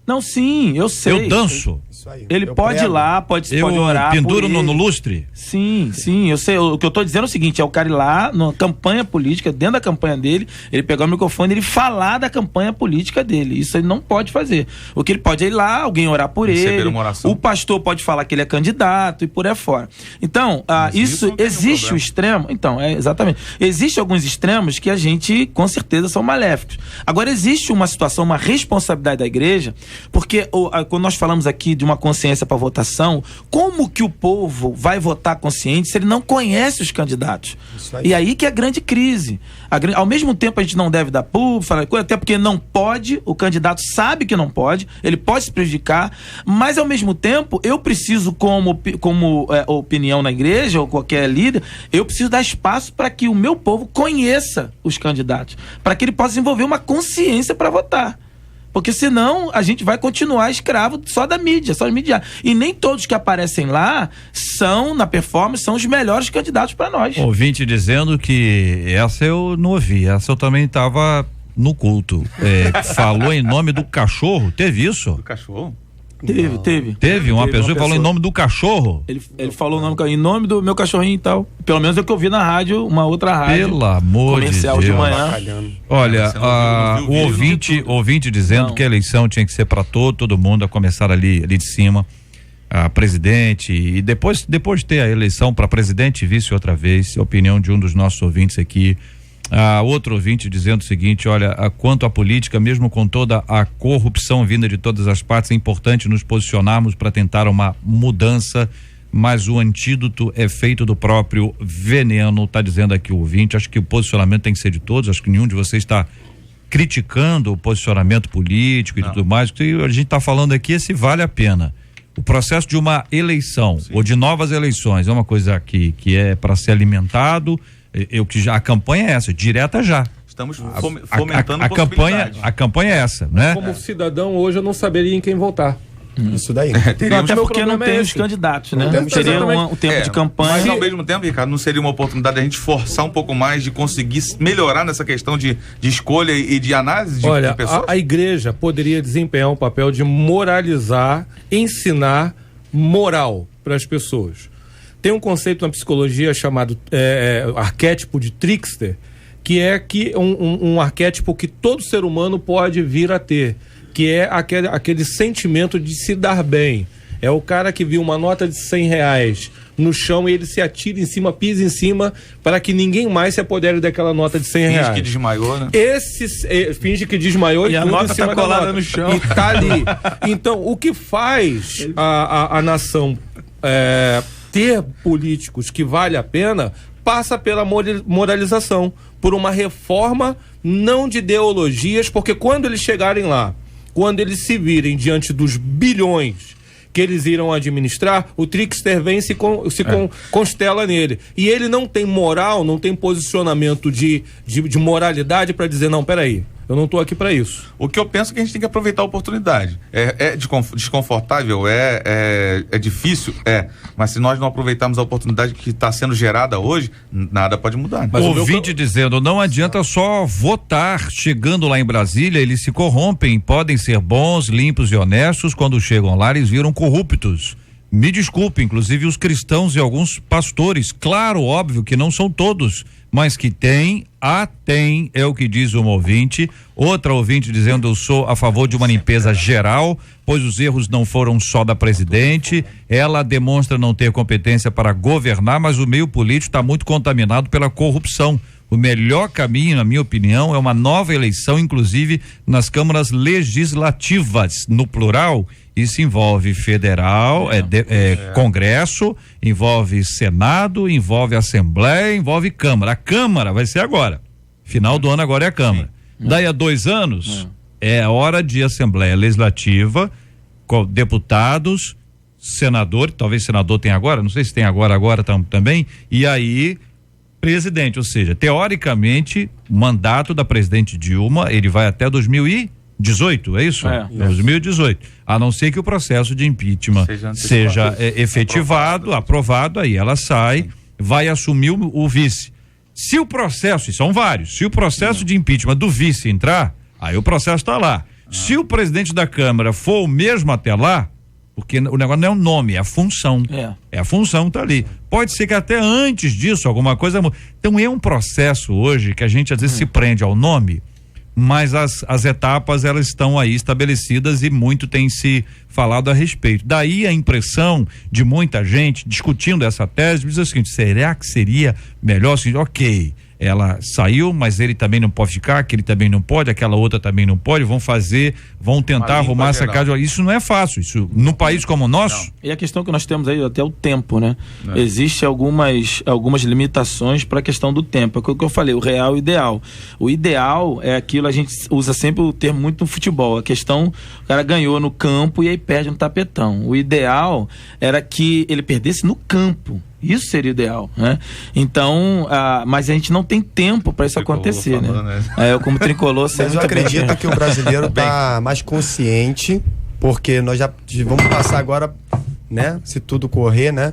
Não, sim, eu sei. Eu danço. Ele pode ir lá, pode orar. Penduro no lustre? Sim, eu sei. O que eu tô dizendo é o seguinte: é o cara ir lá na campanha política, dentro da campanha dele, ele pegar o microfone e ele falar da campanha política dele. Isso ele não pode fazer. O que ele pode é ir lá, alguém orar por ele. O pastor pode falar que ele é candidato e por aí fora. Então, isso existe o extremo. Então, exatamente. Existem alguns extremos que a gente, com certeza, são maléficos. Agora, existe uma situação, uma responsabilidade da igreja, porque quando nós falamos aqui de uma consciência para votação, como que o povo vai votar consciente se ele não conhece os candidatos? E aí que é a grande crise. Ao mesmo tempo a gente não deve dar público, falar coisa, até porque não pode, o candidato sabe que não pode, ele pode se prejudicar, mas ao mesmo tempo eu preciso, como opinião na igreja ou qualquer líder, eu preciso dar espaço para que o meu povo conheça os candidatos, para que ele possa desenvolver uma consciência para votar. Porque senão a gente vai continuar escravo só da mídia, só de mídia. E nem todos que aparecem lá na performance, são os melhores candidatos para nós. Ouvinte dizendo que essa eu não ouvi, essa eu também estava no culto. Falou em nome do cachorro, teve isso? Do cachorro? Teve uma pessoa que falou em nome do cachorro. Ele falou em nome do meu cachorrinho e tal. Pelo menos é o que eu vi na rádio, uma outra rádio. Pelo amor comercial de Deus. manhã. Olha, o ouvinte dizendo que a eleição tinha que ser para todo mundo, a começar ali de cima, a presidente, e depois de ter a eleição para presidente e vice outra vez, a opinião de um dos nossos ouvintes aqui, Outro ouvinte dizendo o seguinte: olha, quanto à política, mesmo com toda a corrupção vinda de todas as partes, é importante nos posicionarmos para tentar uma mudança, mas o antídoto é feito do próprio veneno, tá dizendo aqui o ouvinte. Acho que o posicionamento tem que ser de todos, acho que nenhum de vocês está criticando o posicionamento político e tudo mais. O que a gente está falando aqui é se vale a pena. O processo de uma eleição ou de novas eleições é uma coisa que é para ser alimentado. A campanha é essa, direta já. Estamos fomentando a campanha é essa, né? Como cidadão, hoje eu não saberia em quem votar. Isso daí. Até porque não tem os candidatos, né? Seria um tempo de campanha. Mas ao mesmo tempo, Ricardo, não seria uma oportunidade a gente forçar um pouco mais de conseguir melhorar nessa questão de escolha e de análise de pessoas? A igreja poderia desempenhar um papel de moralizar, ensinar moral para as pessoas. Tem um conceito na psicologia chamado arquétipo de trickster, que é um arquétipo que todo ser humano pode vir a ter, que é aquele sentimento de se dar bem. É o cara que viu uma nota de R$100 no chão e ele se atira em cima, pisa em cima, para que ninguém mais se apodere daquela nota de R$100. Finge que desmaiou, né? Finge que desmaiou e a nota tá colada no chão. E tá ali. Então, o que faz a nação ter políticos que vale a pena passa pela moralização, por uma reforma não de ideologias, porque quando eles chegarem lá, quando eles se virem diante dos bilhões que eles irão administrar, o trickster vem e se constela nele. E ele não tem moral, não tem posicionamento de moralidade para dizer, não, peraí, eu não estou aqui para isso. O que eu penso é que a gente tem que aproveitar a oportunidade. É desconfortável, é difícil, mas se nós não aproveitarmos a oportunidade que está sendo gerada hoje, nada pode mudar. Mas o ouvinte dizendo, não adianta só votar. Chegando lá em Brasília, eles se corrompem, podem ser bons, limpos e honestos, quando chegam lá eles viram corruptos. Me desculpe, inclusive os cristãos e alguns pastores, claro, óbvio que não são todos, mas que tem, é o que diz um ouvinte. Outra ouvinte dizendo, eu sou a favor de uma limpeza geral, pois os erros não foram só da presidente, ela demonstra não ter competência para governar, mas o meio político está muito contaminado pela corrupção. O melhor caminho, na minha opinião, é uma nova eleição, inclusive nas câmaras legislativas, no plural. Isso envolve federal, Congresso, envolve Senado, envolve Assembleia, envolve Câmara. A Câmara vai ser agora. Final do ano agora é a Câmara. Daí a 2 anos é hora de Assembleia Legislativa, com deputados, senador, talvez senador tenha agora, não sei se tem agora também, e aí presidente, ou seja, teoricamente, o mandato da presidente Dilma, ele vai até 2018, é isso? 2018. A não ser que o processo de impeachment seja efetivado, aprovado, aí ela sai, vai assumir o vice. Se o processo, e são vários, se o processo de impeachment do vice entrar, aí o processo está lá. Se o presidente da Câmara for o mesmo até lá, porque o negócio não é o nome, é a função. É a função que tá ali. Pode ser que até antes disso alguma coisa. Então é um processo hoje que a gente às vezes se prende ao nome, mas as etapas elas estão aí estabelecidas e muito tem se falado a respeito. Daí a impressão de muita gente discutindo essa tese, diz o seguinte: será que seria melhor assim, ok, ela saiu, mas ele também não pode ficar, aquele também não pode, aquela outra também não pode, vão tentar arrumar essa casa. Isso não é fácil, isso num país como o nosso. Não. E a questão que nós temos aí até o tempo, né? Existe algumas limitações para a questão do tempo. É o que eu falei, o real e o ideal. O ideal é aquilo, a gente usa sempre o termo muito no futebol, a questão, o cara ganhou no campo e aí perde no tapetão. O ideal era que ele perdesse no campo. Isso seria o ideal, né? Então, mas a gente não tem tempo para isso acontecer, né? Eu como tricolor... Mas eu acredito que o brasileiro está mais consciente, porque nós já vamos passar agora, né? Se tudo correr, né?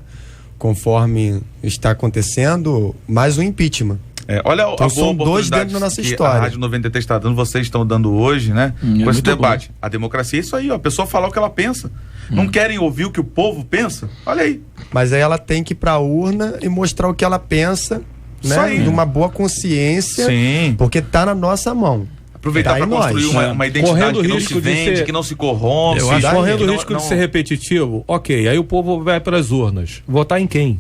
Conforme está acontecendo, mais um impeachment. Olha, então, são 2 dentro da nossa história. A Rádio 93 está dando, vocês estão dando hoje, né? Com esse debate. Bom. A democracia é isso aí, ó. A pessoa falar o que ela pensa. Não querem ouvir o que o povo pensa? Olha aí. Mas aí ela tem que ir pra urna e mostrar o que ela pensa, né? De uma boa consciência. Sim. Porque tá na nossa mão. Aproveitar para construir uma identidade que não se vende, que não se corrompe. Correndo o risco de ser repetitivo, ok. Aí o povo vai para as urnas. Votar em quem?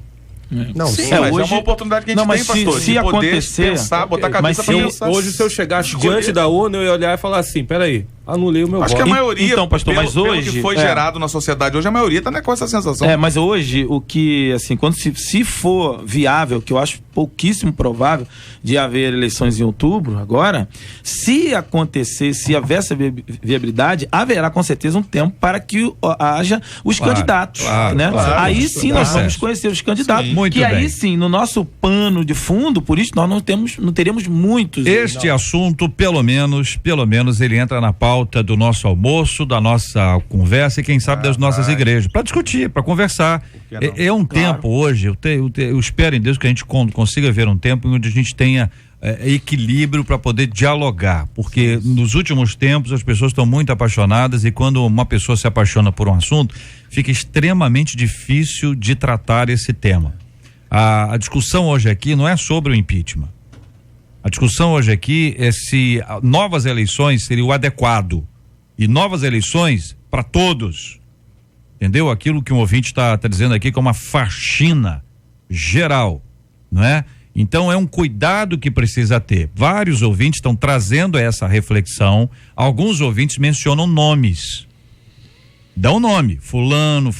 Não, sim, mas hoje é uma oportunidade que a gente tem, pastor, se acontecer, pensar, botar a cabeça pra pensar. Hoje, se eu chegasse diante da urna, eu ia olhar e falar assim, peraí, anulei o meu voto. Acho que a maioria, então, pastor, mas hoje pelo que foi gerado na sociedade, hoje a maioria tá com essa sensação. Mas hoje, o que, assim, quando se for viável, que eu acho pouquíssimo provável de haver eleições em outubro, agora, se acontecer, se houver essa viabilidade, haverá com certeza um tempo para que haja os candidatos, né? Aí sim nós vamos conhecer os candidatos, que aí sim, no nosso pano de fundo, por isso nós não teríamos muitos. Este assunto, pelo menos, ele entra na pauta do nosso almoço, da nossa conversa e quem sabe das nossas igrejas, para discutir, para conversar. É um tempo hoje, eu espero em Deus que a gente consiga ver um tempo onde a gente tenha equilíbrio para poder dialogar, porque nos últimos tempos as pessoas estão muito apaixonadas e quando uma pessoa se apaixona por um assunto, fica extremamente difícil de tratar esse tema. A discussão hoje aqui não é sobre o impeachment. A discussão hoje aqui é se novas eleições seria o adequado e novas eleições para todos. Entendeu? Aquilo que um ouvinte está dizendo aqui que é uma faxina geral, não é? Então é um cuidado que precisa ter. Vários ouvintes estão trazendo essa reflexão. Alguns ouvintes mencionam nomes. Dão nome. Fulano.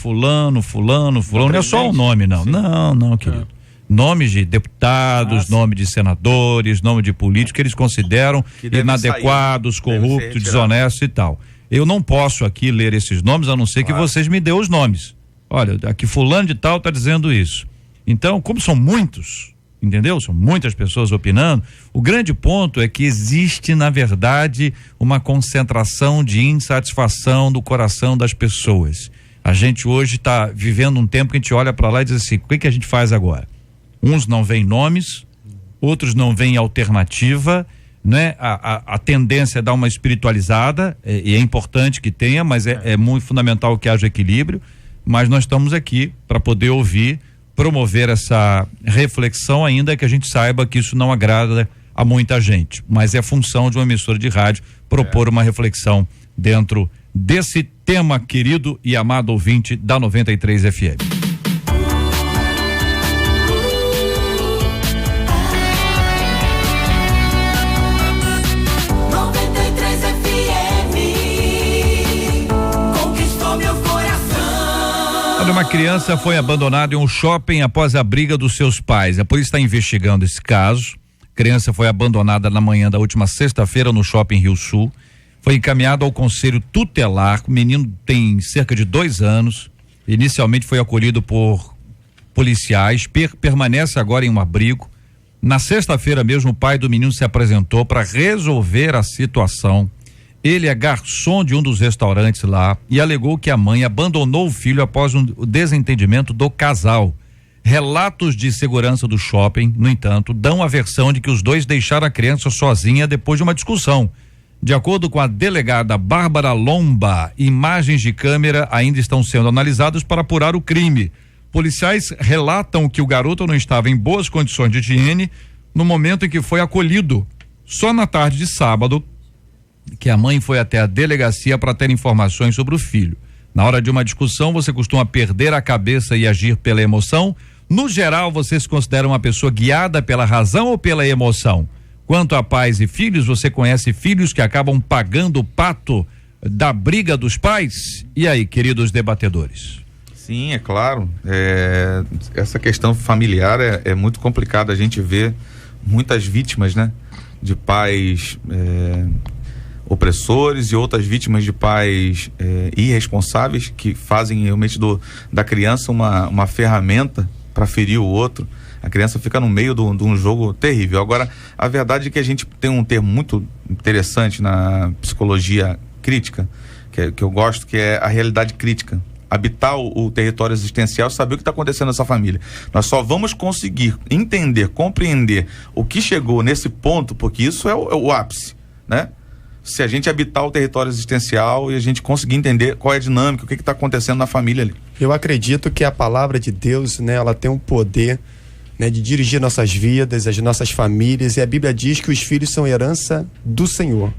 Não é só o nome, não. Sim. Não, querido. Nomes de deputados, nome de senadores, nome de políticos que eles consideram inadequados, corruptos, desonestos e tal. Eu não posso aqui ler esses nomes, a não ser que vocês me dêem os nomes. Olha, aqui fulano de tal está dizendo isso. Então, como são muitos, entendeu? São muitas pessoas opinando. O grande ponto é que existe, na verdade, uma concentração de insatisfação do coração das pessoas. A gente hoje está vivendo um tempo que a gente olha para lá e diz assim, o que a gente faz agora? Uns não veem nomes, outros não veem alternativa, né? A tendência é dar uma espiritualizada, e é importante que tenha, mas é muito fundamental que haja equilíbrio, mas nós estamos aqui para poder ouvir, promover essa reflexão, ainda que a gente saiba que isso não agrada a muita gente, mas é função de uma emissora de rádio propor uma reflexão dentro desse tema, querido e amado ouvinte da 93 FM. Uma criança foi abandonada em um shopping após a briga dos seus pais. A polícia está investigando esse caso. A criança foi abandonada na manhã da última sexta-feira no shopping Rio Sul. Foi encaminhado ao conselho tutelar. O menino tem cerca de 2 anos. Inicialmente foi acolhido por policiais. Permanece agora em um abrigo. Na sexta-feira mesmo, o pai do menino se apresentou para resolver a situação. Ele é garçom de um dos restaurantes lá e alegou que a mãe abandonou o filho após um desentendimento do casal. Relatos de segurança do shopping, no entanto, dão a versão de que os dois deixaram a criança sozinha depois de uma discussão. De acordo com a delegada Bárbara Lomba, imagens de câmera ainda estão sendo analisadas para apurar o crime. Policiais relatam que o garoto não estava em boas condições de higiene no momento em que foi acolhido. Só na tarde de sábado, que a mãe foi até a delegacia para ter informações sobre o filho. Na hora de uma discussão, você costuma perder a cabeça e agir pela emoção? No geral, você se considera uma pessoa guiada pela razão ou pela emoção? Quanto a pais e filhos, você conhece filhos que acabam pagando o pato da briga dos pais? E aí, queridos debatedores? Sim, é claro. Essa questão familiar é muito complicada. A gente vê muitas vítimas, né? De pais opressores e outras vítimas de pais irresponsáveis que fazem realmente da criança uma ferramenta para ferir o outro. A criança fica no meio de um jogo terrível. Agora, a verdade é que a gente tem um termo muito interessante na psicologia crítica, que eu gosto, que é a realidade crítica. Habitar o território existencial, saber o que está acontecendo nessa família. Nós só vamos conseguir entender, compreender o que chegou nesse ponto, porque isso é o ápice, né? Se a gente habitar o território existencial e a gente conseguir entender qual é a dinâmica, o que está acontecendo na família ali. Eu acredito que a palavra de Deus, né, ela tem um poder, né, de dirigir nossas vidas, as nossas famílias, e a Bíblia diz que os filhos são herança do Senhor.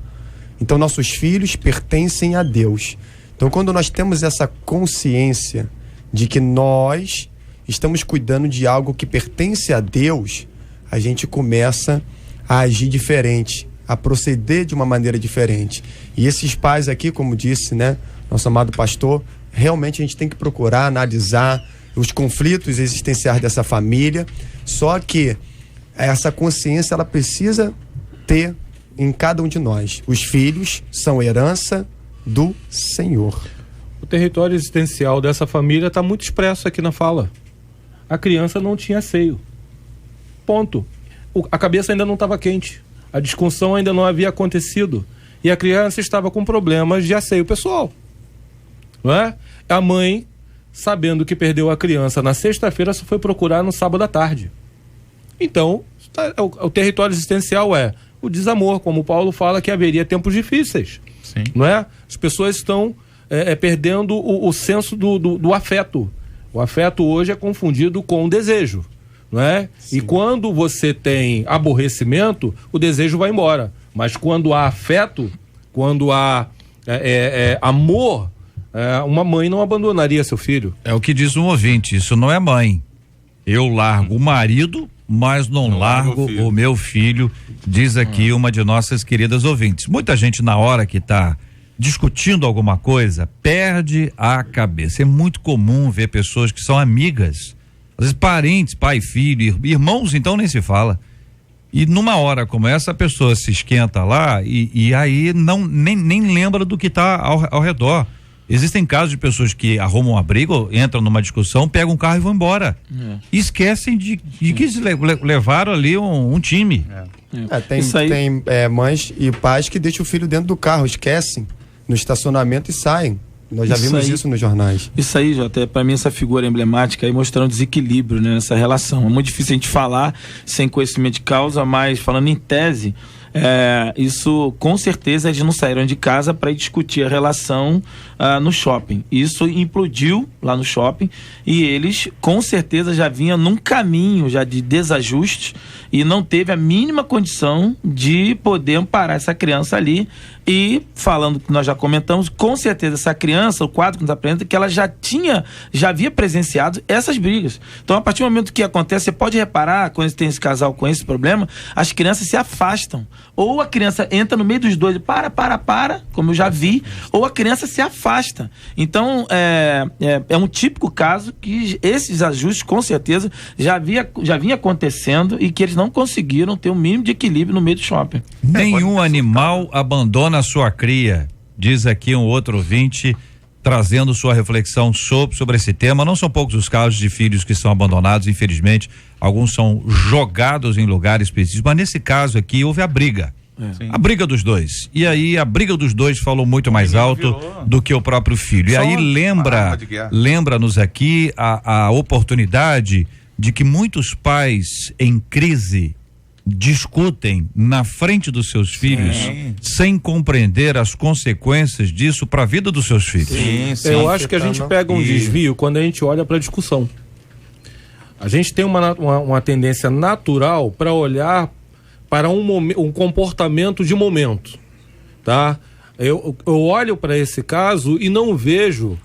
Então nossos filhos pertencem a Deus. Então quando nós temos essa consciência de que nós estamos cuidando de algo que pertence a Deus, a gente começa a agir diferente, a proceder de uma maneira diferente. E esses pais aqui, como disse, né, nosso amado pastor, realmente a gente tem que procurar analisar os conflitos existenciais dessa família, só que essa consciência ela precisa ter em cada um de nós. Os filhos são herança do Senhor. O território existencial dessa família está muito expresso aqui na fala. A criança não tinha seio. Ponto. A cabeça ainda não estava quente. A discussão ainda não havia acontecido. E a criança estava com problemas de asseio pessoal. Não é? A mãe, sabendo que perdeu a criança na sexta-feira, só foi procurar no sábado à tarde. Então, o território existencial é o desamor, como o Paulo fala que haveria tempos difíceis. Sim. Não é? As pessoas estão perdendo o senso do afeto. O afeto hoje é confundido com o desejo, não é? Sim. E quando você tem aborrecimento, o desejo vai embora. Mas quando há afeto, quando há amor, uma mãe não abandonaria seu filho. É o que diz um ouvinte, isso não é mãe. Eu largo o marido, mas não largo o meu filho, diz aqui uma de nossas queridas ouvintes. Muita gente, na hora que está discutindo alguma coisa, perde a cabeça. É muito comum ver pessoas que são amigas, às vezes parentes, pai e filho, irmãos então nem se fala. E numa hora como essa, a pessoa se esquenta lá e aí nem lembra do que está ao redor. Existem casos de pessoas que arrumam uma briga, entram numa discussão, pegam um carro e vão embora. E esquecem de que levaram ali um time. Tem mães e pais que deixam o filho dentro do carro, esquecem no estacionamento e saem. Nós já vimos isso nos jornais. Isso aí, Jota, para mim essa figura emblemática aí mostrando desequilíbrio, né, nessa relação. É muito difícil a gente falar sem conhecimento de causa, mas falando em tese, isso com certeza eles não saíram de casa para discutir a relação no shopping. Isso implodiu lá no shopping e eles com certeza já vinham num caminho já de desajuste e não teve a mínima condição de poder amparar essa criança ali. E falando que nós já comentamos, com certeza essa criança, o quadro que nos apresenta, que ela já havia presenciado essas brigas. Então, a partir do momento que acontece, você pode reparar, quando tem esse casal com esse problema, as crianças se afastam. Ou a criança entra no meio dos dois, para, como eu já vi, ou a criança se afasta. Então, é um típico caso que esses ajustes, com certeza, já vinha acontecendo e que eles não conseguiram ter um mínimo de equilíbrio no meio do shopping. Nenhum animal abandona a sua cria, diz aqui um outro ouvinte, trazendo sua reflexão sobre esse tema. Não são poucos os casos de filhos que são abandonados, infelizmente, alguns são jogados em lugares específicos, mas nesse caso aqui houve a briga. A briga dos dois. E aí a briga dos dois falou muito mais alto do que o próprio filho. E aí lembra-nos aqui a oportunidade de que muitos pais em crise discutem na frente dos seus filhos sem compreender as consequências disso para a vida dos seus filhos. Eu acho que a gente pega um desvio quando a gente olha para a discussão. A gente tem uma tendência natural para olhar para um comportamento de momento, tá? Eu olho para esse caso e não vejo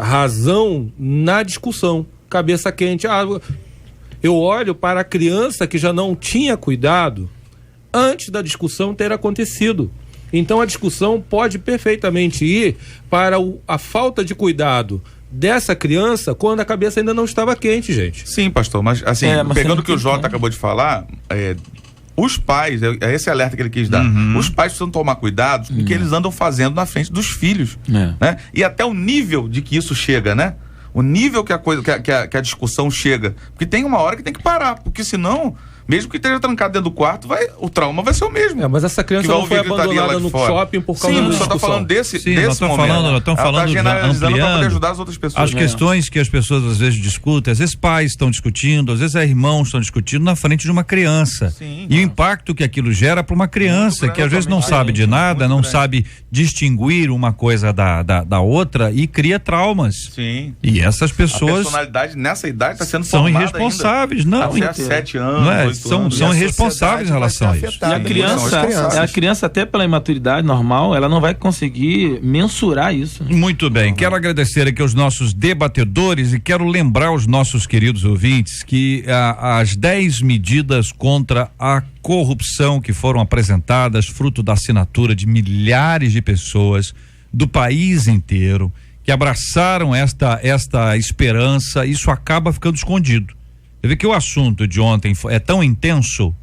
razão na discussão, cabeça quente. Eu olho para a criança que já não tinha cuidado antes da discussão ter acontecido. Então a discussão pode perfeitamente ir para a falta de cuidado dessa criança quando a cabeça ainda não estava quente, gente. Sim, pastor, mas assim, pegando o que o Jota acabou de falar, os pais, esse alerta que ele quis dar, os pais precisam tomar cuidado com o que eles andam fazendo na frente dos filhos, né? E até o nível de que isso chega, né? O nível que a discussão chega. Porque tem uma hora que tem que parar, porque senão, mesmo que esteja trancado dentro do quarto, o trauma vai ser o mesmo. Mas essa criança não foi abandonada no shopping por causa da discussão. Sim, só tá falando desse momento. Estamos falando ampliando para poder ajudar as outras pessoas. As questões que as pessoas às vezes discutem, às vezes pais estão discutindo, às vezes irmãos estão discutindo na frente de uma criança. Sim, e o impacto que aquilo gera para uma criança que às vezes não sabe de nada, não sabe distinguir uma coisa da outra e cria traumas. Sim. E essas pessoas... A personalidade nessa idade está sendo são irresponsáveis, ainda. Até 7 anos, são irresponsáveis em relação a isso. E a criança, até pela imaturidade normal, ela não vai conseguir mensurar isso. Muito bem, quero agradecer aqui aos nossos debatedores e quero lembrar aos nossos queridos ouvintes que as 10 medidas contra a corrupção que foram apresentadas, fruto da assinatura de milhares de pessoas do país inteiro, que abraçaram esta esperança, isso acaba ficando escondido. Você vê que o assunto de ontem é tão intenso,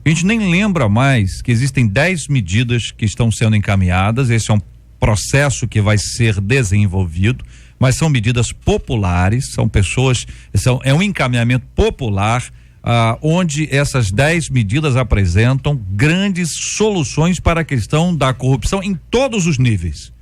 a gente nem lembra mais que existem 10 medidas que estão sendo encaminhadas. Esse é um processo que vai ser desenvolvido, mas são medidas populares, é um encaminhamento popular, onde essas 10 medidas apresentam grandes soluções para a questão da corrupção em todos os níveis.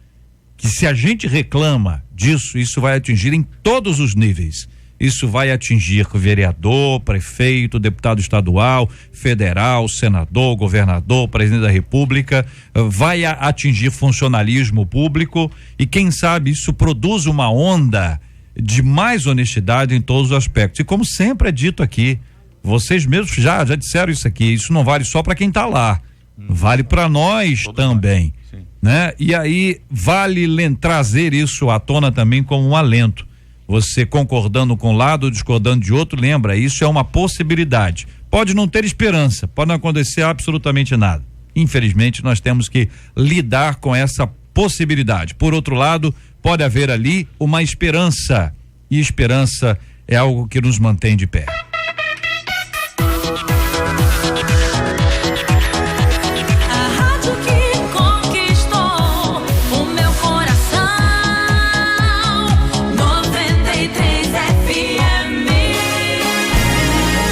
Que se a gente reclama disso, isso vai atingir em todos os níveis. Isso vai atingir vereador, prefeito, deputado estadual, federal, senador, governador, presidente da República, vai atingir funcionalismo público e quem sabe isso produz uma onda de mais honestidade em todos os aspectos. E como sempre é dito aqui, vocês mesmos já disseram isso aqui, isso não vale só para quem está lá, vale para nós também. Né? E aí vale trazer isso à tona também como um alento. Você concordando com um lado, discordando de outro, lembra, isso é uma possibilidade. Pode não ter esperança, pode não acontecer absolutamente nada. Infelizmente, nós temos que lidar com essa possibilidade. Por outro lado, pode haver ali uma esperança, e esperança é algo que nos mantém de pé.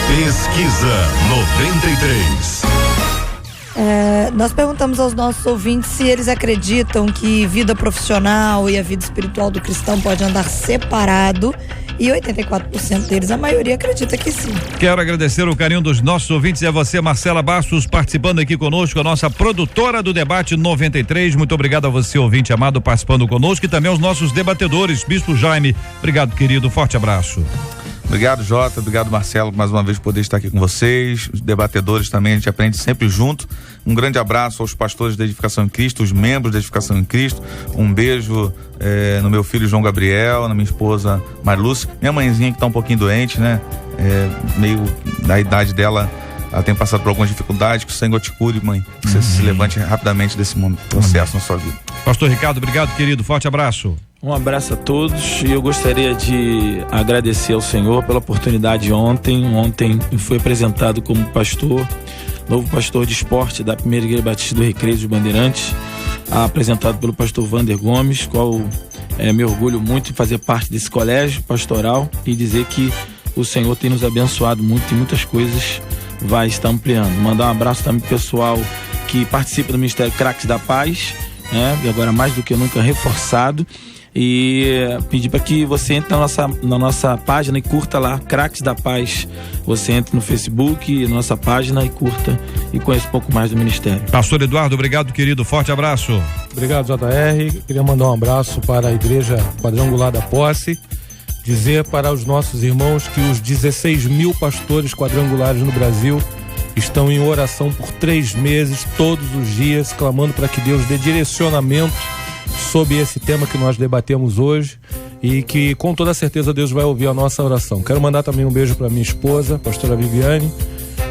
Pesquisa 93. Nós perguntamos aos nossos ouvintes se eles acreditam que vida profissional e a vida espiritual do cristão pode andar separado, e 84% deles, a maioria, acredita que sim. Quero agradecer o carinho dos nossos ouvintes e a você, Marcela Bastos, participando aqui conosco, a nossa produtora do Debate 93. Muito obrigado a você, ouvinte amado, participando conosco, e também aos nossos debatedores. Bispo Jaime, obrigado, querido, forte abraço. Obrigado, Jota, obrigado, Marcelo, mais uma vez por poder estar aqui com vocês, os debatedores também, a gente aprende sempre junto. Um grande abraço aos pastores da Edificação em Cristo, os membros da Edificação em Cristo, um beijo no meu filho João Gabriel, na minha esposa Marilúcia, minha mãezinha que está um pouquinho doente, né, meio da idade dela, ela tem passado por algumas dificuldades, que o Senhor te cure, mãe, que você se levante rapidamente desse processo na sua vida. Pastor Ricardo, obrigado, querido, forte abraço. Um abraço a todos, e eu gostaria de agradecer ao Senhor pela oportunidade ontem fui apresentado como pastor, novo pastor de esporte da Primeira Igreja Batista do Recreio dos Bandeirantes, apresentado pelo pastor Wander Gomes, qual me orgulho muito de fazer parte desse colégio pastoral e dizer que o Senhor tem nos abençoado muito e muitas coisas vai estar ampliando. Mandar um abraço também pro pessoal que participa do Ministério Craques da Paz, e agora mais do que nunca reforçado, e pedir para que você entre na nossa página e curta lá, Craques da Paz. Você entre no Facebook, na nossa página, e curta e conheça um pouco mais do ministério. Pastor Eduardo, obrigado, querido, forte abraço. Obrigado, JR. Queria mandar um abraço para a Igreja Quadrangular da Posse, dizer para os nossos irmãos que os 16 mil pastores quadrangulares no Brasil estão em oração por 3 meses, todos os dias, clamando para que Deus dê direcionamento sobre esse tema que nós debatemos hoje, e que com toda certeza Deus vai ouvir a nossa oração. Quero mandar também um beijo para minha esposa, pastora Viviane,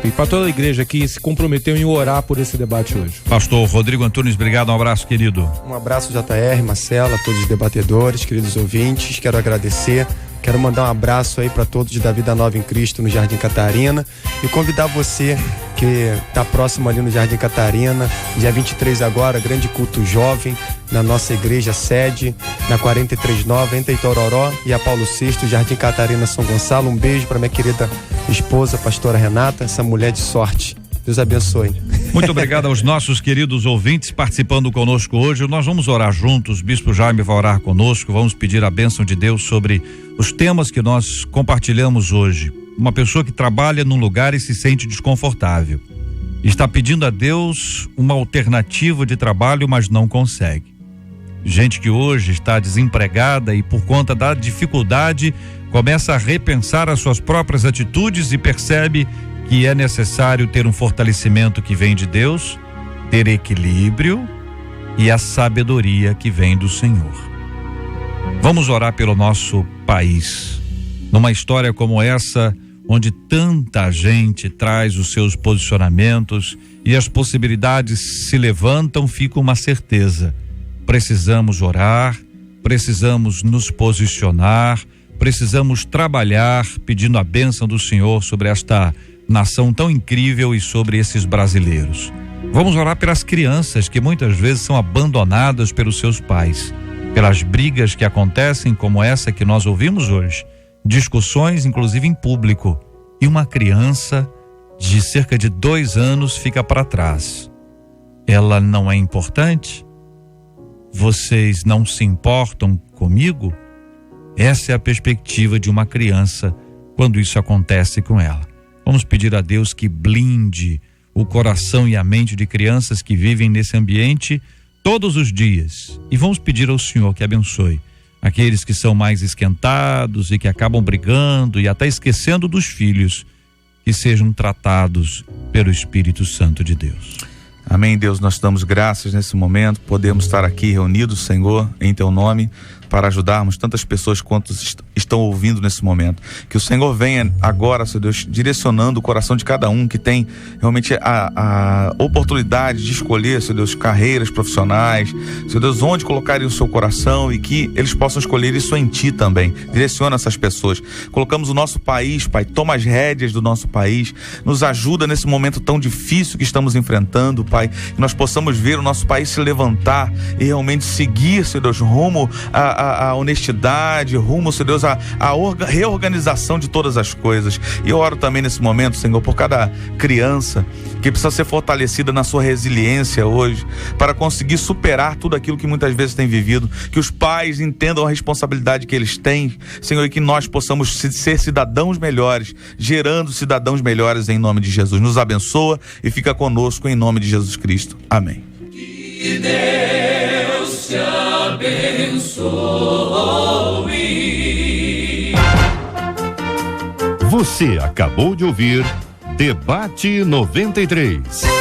e para toda a igreja que se comprometeu em orar por esse debate hoje. Pastor Rodrigo Antunes, obrigado, um abraço, querido. Um abraço, JR, Marcela, todos os debatedores, queridos ouvintes, quero agradecer. Quero mandar um abraço aí para todos da Vida Nova em Cristo no Jardim Catarina, e convidar você que está próximo ali no Jardim Catarina, dia 23 agora, grande culto jovem na nossa igreja sede, na 439, entre Itororó e a Paulo VI, Jardim Catarina, São Gonçalo. Um beijo para minha querida esposa, pastora Renata, essa mulher de sorte. Deus abençoe. Muito obrigado aos nossos queridos ouvintes participando conosco hoje. Nós vamos orar juntos, Bispo Jaime vai orar conosco, vamos pedir a bênção de Deus sobre os temas que nós compartilhamos hoje. Uma pessoa que trabalha num lugar e se sente desconfortável, está pedindo a Deus uma alternativa de trabalho, mas não consegue. Gente que hoje está desempregada e por conta da dificuldade começa a repensar as suas próprias atitudes e percebe que é necessário ter um fortalecimento que vem de Deus, ter equilíbrio e a sabedoria que vem do Senhor. Vamos orar pelo nosso país. Numa história como essa, onde tanta gente traz os seus posicionamentos e as possibilidades se levantam, fica uma certeza: precisamos orar, precisamos nos posicionar, precisamos trabalhar pedindo a bênção do Senhor sobre esta nação tão incrível e sobre esses brasileiros. Vamos orar pelas crianças que muitas vezes são abandonadas pelos seus pais, pelas brigas que acontecem como essa que nós ouvimos hoje, discussões inclusive em público, e uma criança de cerca de 2 anos fica para trás. Ela não é importante? Vocês não se importam comigo? Essa é a perspectiva de uma criança quando isso acontece com ela. Vamos pedir a Deus que blinde o coração e a mente de crianças que vivem nesse ambiente todos os dias. E vamos pedir ao Senhor que abençoe aqueles que são mais esquentados e que acabam brigando e até esquecendo dos filhos, que sejam tratados pelo Espírito Santo de Deus. Amém, Deus, nós damos graças nesse momento, podemos estar aqui reunidos, Senhor, em Teu nome, para ajudarmos tantas pessoas quanto estão ouvindo nesse momento. Que o Senhor venha agora, Senhor Deus, direcionando o coração de cada um que tem realmente a oportunidade de escolher, Senhor Deus, carreiras profissionais, Senhor Deus, onde colocarem o seu coração, e que eles possam escolher isso em Ti também. Direciona essas pessoas. Colocamos o nosso país, Pai, toma as rédeas do nosso país, nos ajuda nesse momento tão difícil que estamos enfrentando, Pai, que nós possamos ver o nosso país se levantar e realmente seguir, Senhor Deus, rumo a honestidade, rumo, Senhor Deus, a reorganização de todas as coisas. E eu oro também nesse momento, Senhor, por cada criança que precisa ser fortalecida na sua resiliência hoje, para conseguir superar tudo aquilo que muitas vezes tem vivido. Que os pais entendam a responsabilidade que eles têm, Senhor, e que nós possamos ser cidadãos melhores, gerando cidadãos melhores em nome de Jesus. Nos abençoa e fica conosco em nome de Jesus Cristo. Amém. Que Deus te abençoe. Você acabou de ouvir Debate 93.